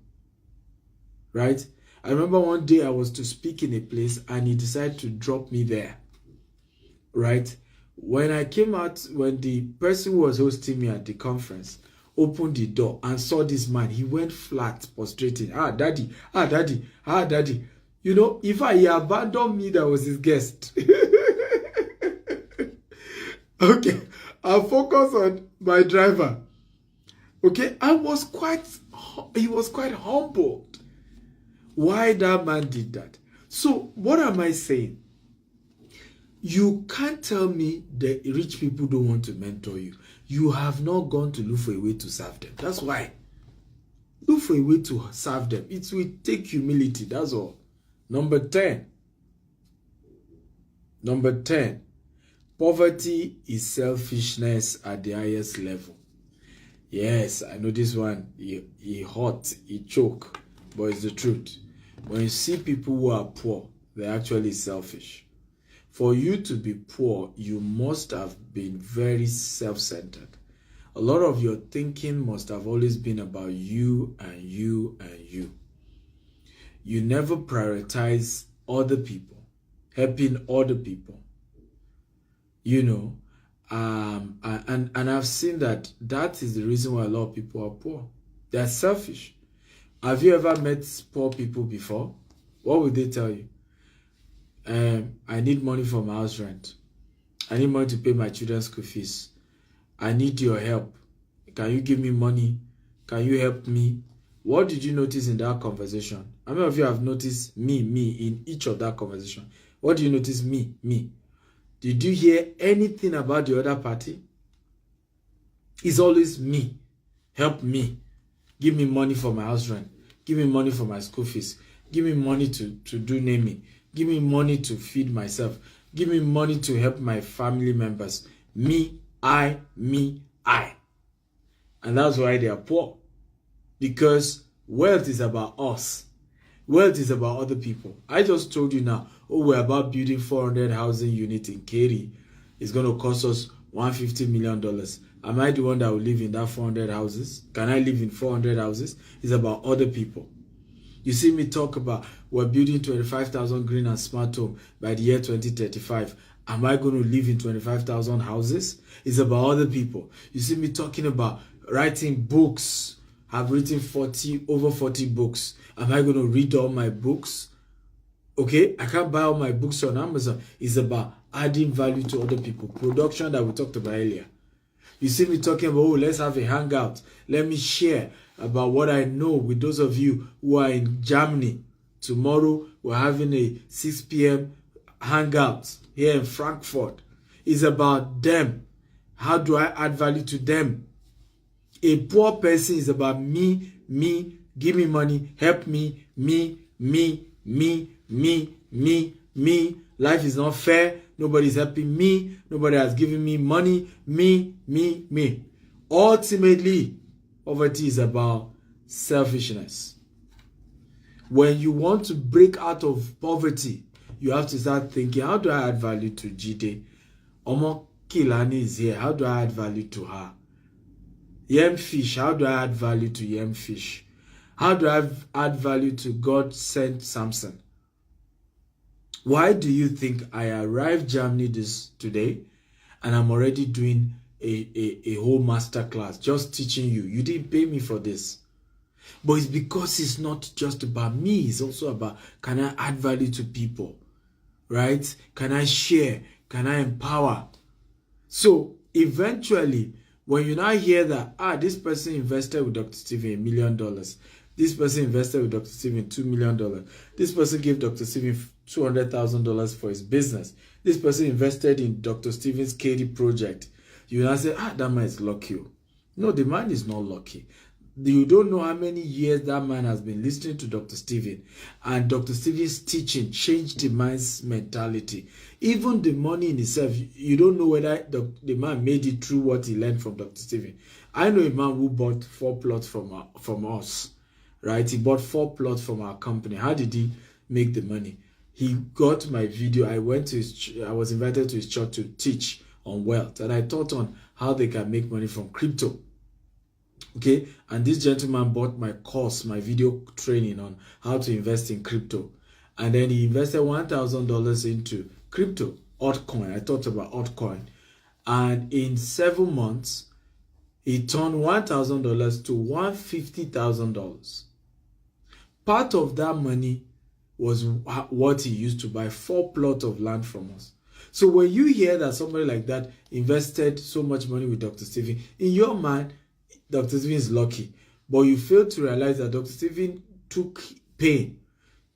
Right? I remember one day I was to speak in a place and he decided to drop me there. Right? When I came out, when the person who was hosting me at the conference opened the door and saw this man, he went flat, prostrating. Daddy. You know, if he abandoned me, that was his guest. Okay, I'll focus on my driver. Okay, he was quite humbled why that man did that. So what am I saying? You can't tell me the rich people don't want to mentor you. You have not gone to look for a way to serve them. That's why. Look for a way to serve them. It will take humility. That's all. Number 10. Number 10. Poverty is selfishness at the highest level. Yes, I know this one. He hot, he choke, but it's the truth. When you see people who are poor, they're actually selfish. For you to be poor, you must have been very self-centered. A lot of your thinking must have always been about you and you and you. You never prioritize other people, helping other people. You know, and I've seen that is the reason why a lot of people are poor. They're selfish. Have you ever met poor people before? What would they tell you? I need money for my house rent. I need money to pay my children's school fees. I need your help. Can you give me money? Can you help me? What did you notice in that conversation? How many of you have noticed me in each of that conversation? What do you notice? Me. Did you hear anything about the other party? It's always me. Help me. Give me money for my house rent. Give me money for my school fees. Give me money to do naming. Give me money to feed myself. Give me money to help my family members. Me, I. And that's why they are poor. Because wealth is about us. Wealth is about other people. I just told you now, we're about building 400 housing units in Katy. It's going to cost us $150 million. Am I the one that will live in that 400 houses? Can I live in 400 houses? It's about other people. You see me talk about we're building 25,000 green and smart home by the year 2035. Am I going to live in 25,000 houses? It's about other people. You see me talking about writing books. I've written over 40 books. Am I going to read all my books? Okay, I can't buy all my books on Amazon. It's about adding value to other people. Production that we talked about earlier. You see me talking about, let's have a hangout. Let me share about what I know with those of you who are in Germany. Tomorrow, we're having a 6 p.m. hangout here in Frankfurt. It's about them. How do I add value to them? A poor person is about me, give me money, help me, me. Life is not fair. Nobody's helping me. Nobody has given me money. Me. Ultimately, poverty is about selfishness. When you want to break out of poverty, you have to start thinking, how do I add value to Jide? Omo Kilani is here. How do I add value to her? Yemfish, how do I add value to Yemfish? How do I add value to God sent Samson? Why do you think I arrived Germany today and I'm already doing a whole master class just teaching you? You didn't pay me for this. But it's because it's not just about me. It's also about, can I add value to people? Right? Can I share? Can I empower? So eventually, when you now hear that, this person invested with Dr. Stephen $1 million. This person invested with Dr. Stephen $2 million. This person gave Dr. Stephen $200,000 for his business. This person invested in Dr. Stephen's Katy project. You now say, that man is lucky. No, the man is not lucky. You don't know how many years that man has been listening to Dr. Stephen. And Dr. Stephen's teaching changed the man's mentality. Even the money in itself, you don't know whether the man made it through what he learned from Dr. Stephen. I know a man who bought 4 plots from us. Right? He bought 4 plots from our company. How did he make the money? He got my video. I was invited to his church to teach on wealth. And I taught on how they can make money from crypto. Okay, and this gentleman bought my course, my video training on how to invest in crypto. And then he invested $1,000 into crypto, altcoin. I talked about altcoin. And in 7 months, he turned $1,000 to $150,000. Part of that money was what he used to buy 4 plots of land from us. So when you hear that somebody like that invested so much money with Dr. Stephen, in your mind, Dr. Stephen is lucky. But you fail to realize that Dr. Stephen took pain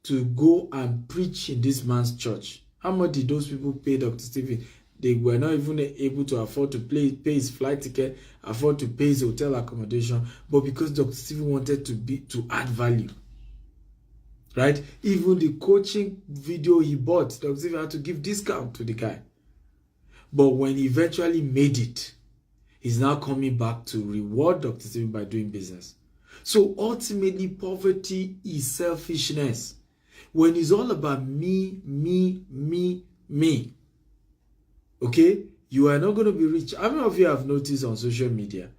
to go and preach in this man's church. How much did those people pay Dr. Stephen? They were not even able to afford to pay his flight ticket, afford to pay his hotel accommodation, but because Dr. Stephen wanted to add value. Right? Even the coaching video he bought, Dr. Stephen had to give discount to the guy. But when he eventually made it, he's now coming back to reward Dr. Stephen by doing business. So ultimately, poverty is selfishness. When it's all about me, me, me, me, okay, you are not going to be rich. How many of you have noticed on social media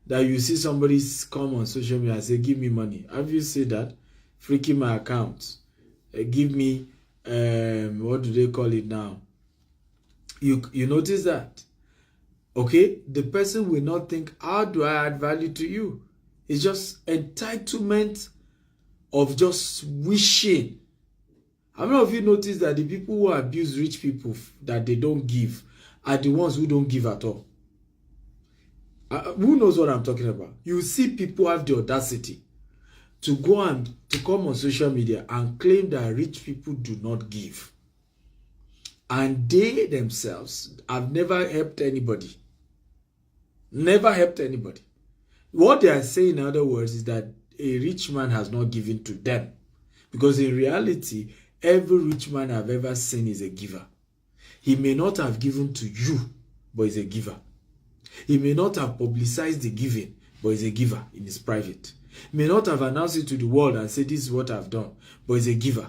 that you see somebody come on social media and say, give me money? Have you seen that? Freaking my account. Give me, what do they call it now? You notice that? Okay, the person will not think, how do I add value to you? It's just entitlement of just wishing. How many of you notice that the people who abuse rich people that they don't give are the ones who don't give at all? Who knows what I'm talking about? You see people have the audacity to go and to come on social media and claim that rich people do not give. And they themselves have never helped anybody. Never helped anybody. What they are saying, in other words, is that a rich man has not given to them. Because in reality, every rich man I've ever seen is a giver. He may not have given to you, but he's a giver. He may not have publicized the giving, but he's a giver in his private. He may not have announced it to the world and said, this is what I've done, but he's a giver.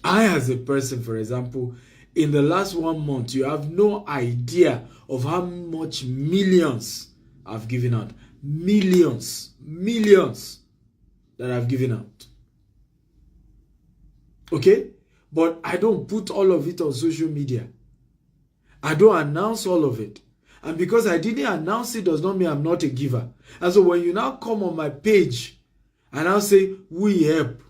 I, as a person, for example, in the last 1 month, you have no idea of how much millions I've given out. Millions that I've given out. Okay? But I don't put all of it on social media. I don't announce all of it. And because I didn't announce it does not mean I'm not a giver. And so when you now come on my page and I'll say, we help,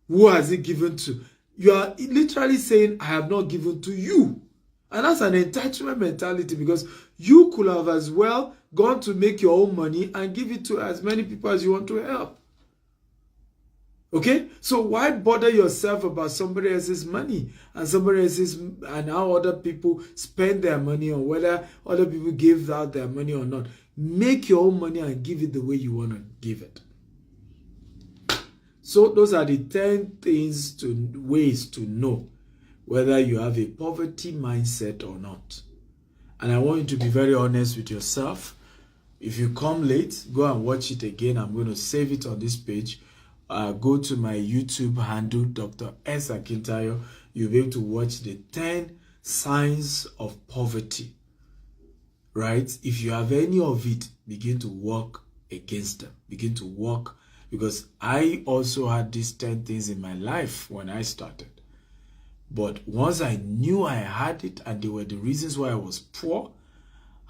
who has it given to? You are literally saying, I have not given to you. And that's an entitlement mentality, because you could have as well gone to make your own money and give it to as many people as you want to help. Okay? So why bother yourself about somebody else's money and somebody else's, and how other people spend their money, or whether other people give out their money or not? Make your own money and give it the way you want to give it. So those are the 10 ways to know whether you have a poverty mindset or not. And I want you to be very honest with yourself. If you come late, go and watch it again. I'm going to save it on this page. Go to my YouTube handle, Dr. S. Akintayo. You'll be able to watch the 10 signs of poverty. Right? If you have any of it, begin to work against them. Begin to work. Because I also had these 10 things in my life when I started. But once I knew I had it and they were the reasons why I was poor,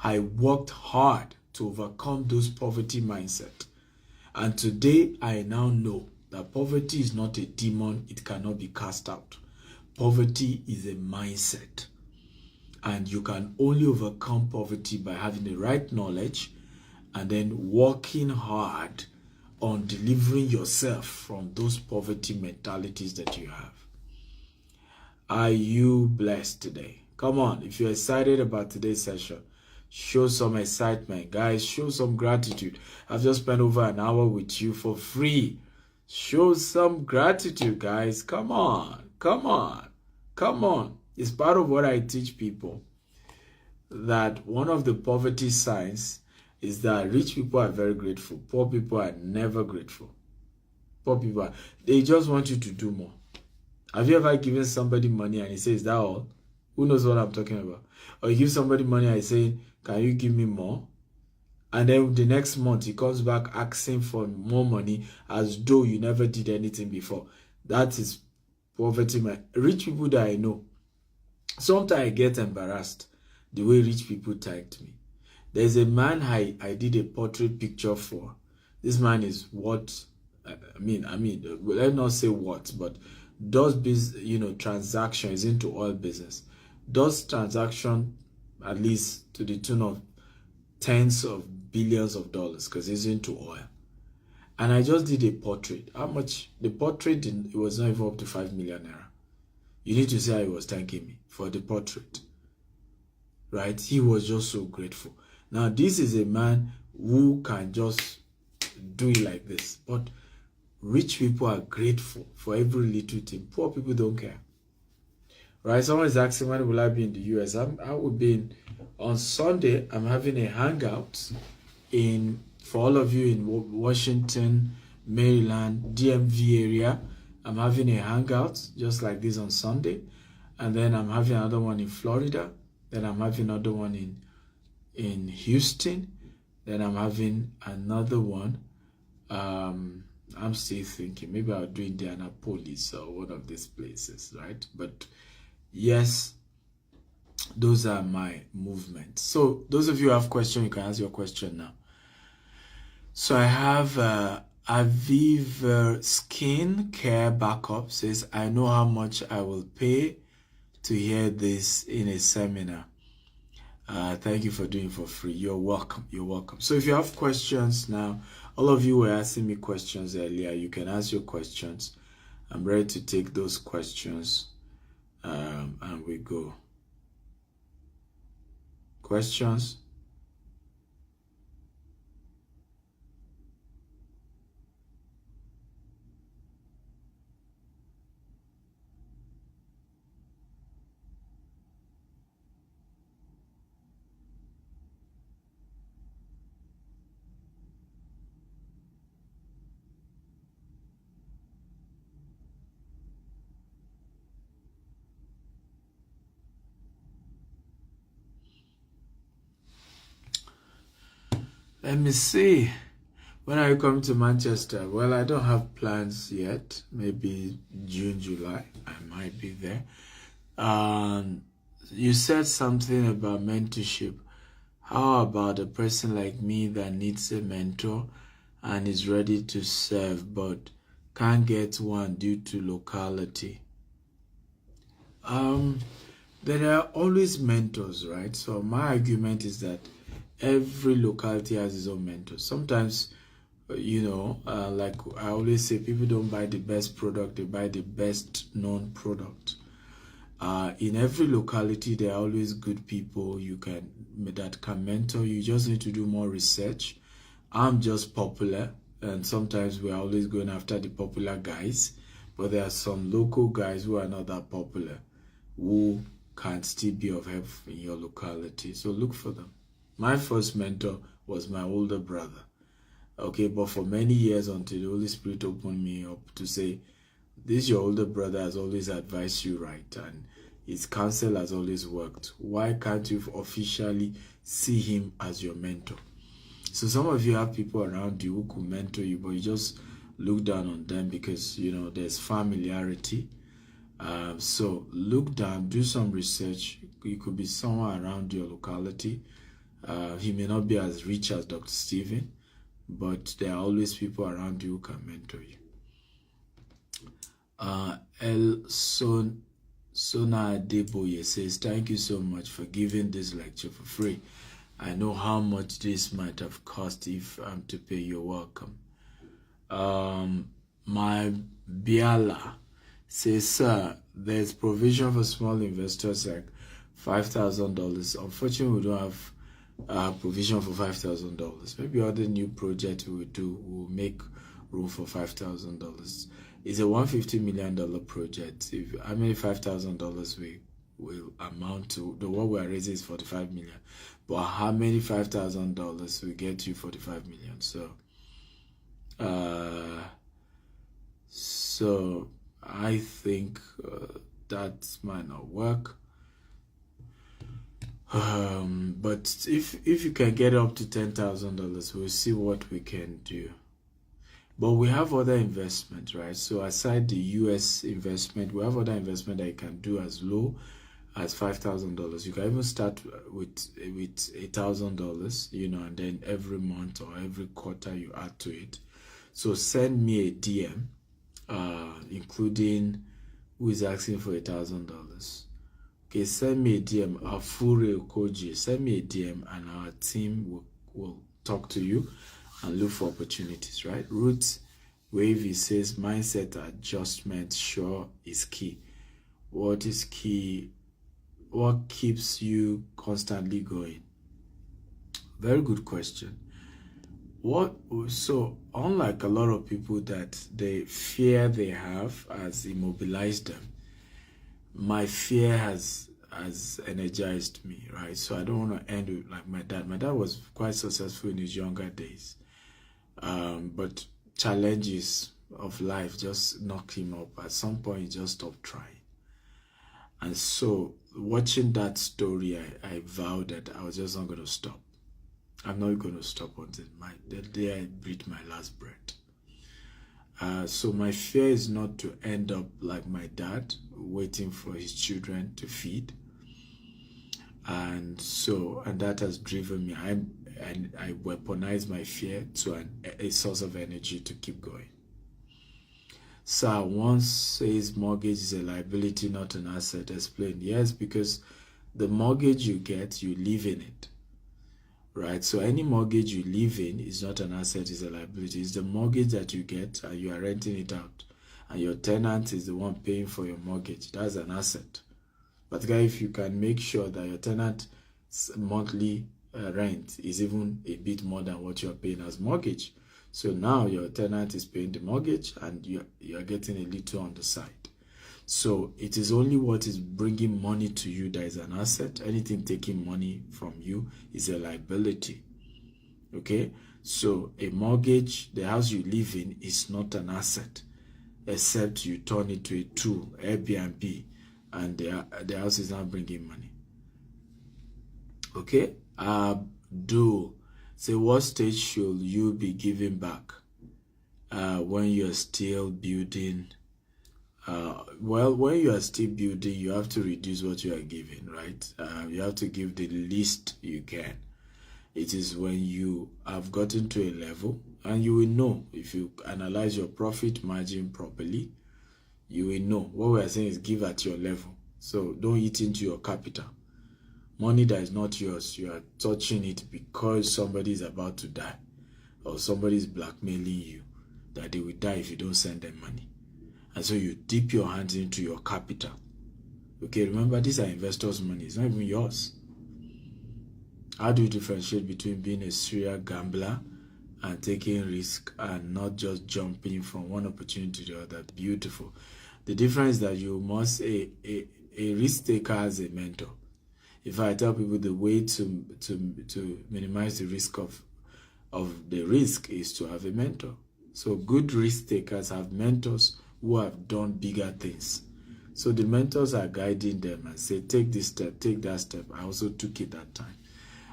I worked hard to overcome those poverty mindset. And today I now know that poverty is not a demon. It cannot be cast out. Poverty is a mindset. And you can only overcome poverty by having the right knowledge and then working hard on delivering yourself from those poverty mentalities that you have. Are you blessed today? Come on, if you're excited about today's session, show some excitement. Guys, show some gratitude. I've just spent over an hour with you for free. Show some gratitude, guys. Come on, come on, come on. It's part of what I teach people, that one of the poverty signs is that rich people are very grateful. Poor people are never grateful. Poor people, they just want you to do more. Have you ever given somebody money and he says, is that all? Who knows what I'm talking about? Or you give somebody money and say, can you give me more? And then the next month he comes back asking for more money as though you never did anything before. That is poverty. Rich people that I know, sometimes I get embarrassed the way rich people thank me. There's a man I did a portrait picture for. This man is what, let's not say what, but does business, transactions into oil business. does transaction at least to the tune of tens of billions of dollars because it's into oil. And I just did a portrait. How much? The portrait, it was not even up to 5 million naira. You need to say how he was thanking me for the portrait. Right? He was just so grateful. Now, this is a man who can just do it like this. But rich people are grateful for every little thing. Poor people don't care. Right? Someone is asking, when will I be in the US? I will be on Sunday. I'm having a hangout for all of you in Washington, Maryland, DMV area. I'm having a hangout just like this on Sunday. And then I'm having another one in Florida. Then I'm having another one in Houston. Then I'm having another one. I'm still thinking maybe I'll do Indianapolis or one of these places, right? But yes, those are my movements. So those of you who have questions, you can ask your question now. So I have Aviv Skin Care Backup says, I know how much I will pay to hear this in a seminar. Thank you for doing it for free. You're welcome. You're welcome. So if you have questions now, all of you were asking me questions earlier. You can ask your questions. I'm ready to take those questions. And we go. Questions? Let me see. When are you coming to Manchester? Well, I don't have plans yet. Maybe June, July. I might be there. You said something about mentorship. How about a person like me that needs a mentor and is ready to serve but can't get one due to locality? There are always mentors, right? So my argument is that every locality has its own mentor. Sometimes, like I always say, people don't buy the best product, they buy the best known product. In every locality, there are always good people that can mentor you. You just need to do more research. I'm just popular, and sometimes we're always going after the popular guys, but there are some local guys who are not that popular, who can still be of help in your locality. So look for them. My first mentor was my older brother. Okay, but for many years until the Holy Spirit opened me up to say, this your older brother has always advised you right, and his counsel has always worked. Why can't you officially see him as your mentor? So some of you have people around you who could mentor you, but you just look down on them because, there's familiarity. So look down, do some research. It could be someone around your locality. He may not be as rich as Dr. Stephen, but there are always people around you who can mentor you. Sona Adeboye says, thank you so much for giving this lecture for free. I know how much this might have cost if I'm to pay. You're welcome. My Biala says, sir, there's provision for small investors like $5,000. Unfortunately, we don't have provision for $5,000. Maybe other new project we will make room for $5,000. It's a $150 million project. How many $5,000 we will amount to? The what we are raising is $45 million, but how many $5,000 will get you $45 million? So I think that might not work. But if you can get up to $10,000, we'll see what we can do. But we have other investment, right? So aside the US investment, we have other investment that you can do as low as $5,000. You can even start with $1,000, and then every month or every quarter you add to it. So send me a DM, including who is asking for $1,000. Okay, send me a DM, Afure Okoji. Send me a DM and our team will talk to you and look for opportunities, right? Ruth Wavy says mindset adjustment sure is key. What is key? What keeps you constantly going? Very good question. So unlike a lot of people that the fear they have has immobilized them, my fear has energized me, right? So I don't want to end with like my dad. My dad was quite successful in his younger days, but challenges of life just knocked him up. At some point, he just stopped trying. And so watching that story, I vowed that I was just not going to stop. I'm not going to stop until the day I breathe my last breath. So my fear is not to end up like my dad, waiting for his children to feed. And that has driven me. I weaponize my fear to a source of energy to keep going. Sir once says mortgage is a liability, not an asset. Explain. Yes, because the mortgage you get, you live in it. Right, so any mortgage you live in is not an asset, it's a liability. It's the mortgage that you get and you are renting it out, and your tenant is the one paying for your mortgage. That's an asset. But guys, if you can make sure that your tenant's monthly rent is even a bit more than what you're paying as mortgage, so now your tenant is paying the mortgage and you're getting a little on the side. So it is only what is bringing money to you that is an asset. Anything taking money from you is a liability. Okay? So a mortgage, the house you live in, is not an asset, except you turn it to a tool, Airbnb, and the house is not bringing money. Okay? Abdul, say, what stage should you be giving back when you're still building? Well, when you are still building, you have to reduce what you are giving, right? You have to give the least you can. It is when you have gotten to a level, and you will know if you analyze your profit margin properly, you will know. What we are saying is give at your level. So don't eat into your capital. Money that is not yours, you are touching it because somebody is about to die, or somebody is blackmailing you that they will die if you don't send them money. And so you dip your hands into your capital. Okay, remember, these are investors' money. It's not even yours. How do you differentiate between being a serial gambler and taking risk and not just jumping from one opportunity to the other? Beautiful. The difference is that you must, a risk taker has a mentor. If I tell people the way to minimize the risk of the risk is to have a mentor. So good risk takers have mentors who have done bigger things. So the mentors are guiding them and say, take this step, take that step. I also took it that time.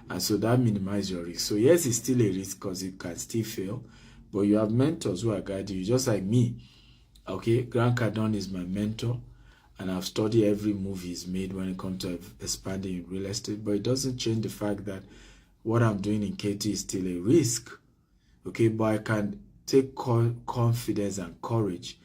And so that minimizes your risk. So yes, it's still a risk because it can still fail, but you have mentors who are guiding you, just like me. Okay, Grant Cardone is my mentor, and I've studied every move he's made when it comes to expanding in real estate, but it doesn't change the fact that what I'm doing in KT is still a risk. Okay, but I can take confidence and courage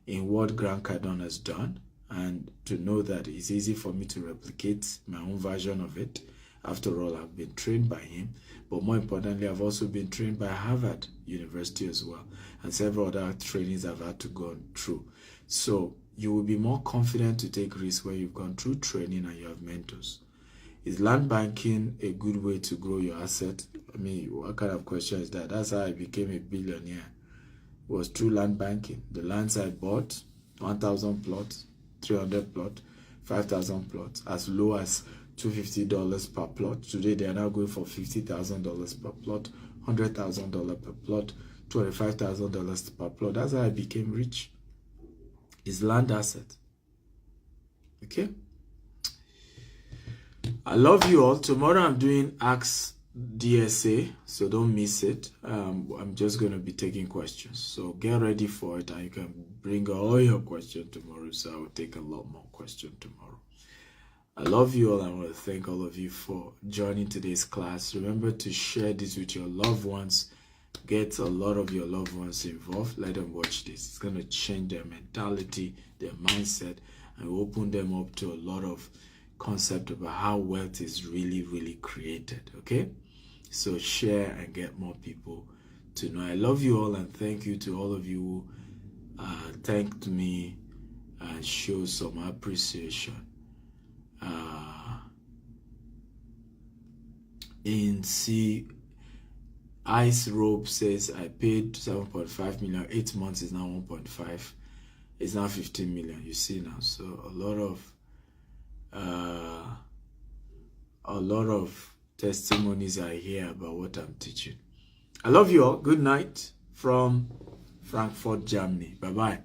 in what Grant Cardone has done, and to know that it's easy for me to replicate my own version of it. After all, I've been trained by him, but more importantly, I've also been trained by Harvard University as well, and several other trainings I've had to go through. So you will be more confident to take risks when you've gone through training and you have mentors. Is land banking a good way to grow your asset? I mean, what kind of question is that? That's how I became a billionaire. It was through land banking. The lands I bought, 1,000 plots, 300 plots, 5,000 plots, as low as $250 per plot. Today they are now going for $50,000 per plot, $100,000 per plot, $25,000 per plot. That's how I became rich. It's land asset. Okay? I love you all. Tomorrow I'm doing Ask DSA, so don't miss it. I'm just going to be taking questions. So get ready for it, and you can bring all your questions tomorrow. So I will take a lot more questions tomorrow. I love you all. I want to thank all of you for joining today's class. Remember to share this with your loved ones. Get a lot of your loved ones involved. Let them watch this. It's going to change their mentality, their mindset, and open them up to a lot of concept about how wealth is really created. Okay, so share and get more people to know. I love you all, and thank you to all of you who thanked me and show some appreciation. In C, Ice Rope says, I paid 7.5 million, 8 months is now 1.5, it's now 15 million. You see now, so a lot of testimonies are here about what I'm teaching. I love you all. Good night from Frankfurt, Germany. Bye-bye.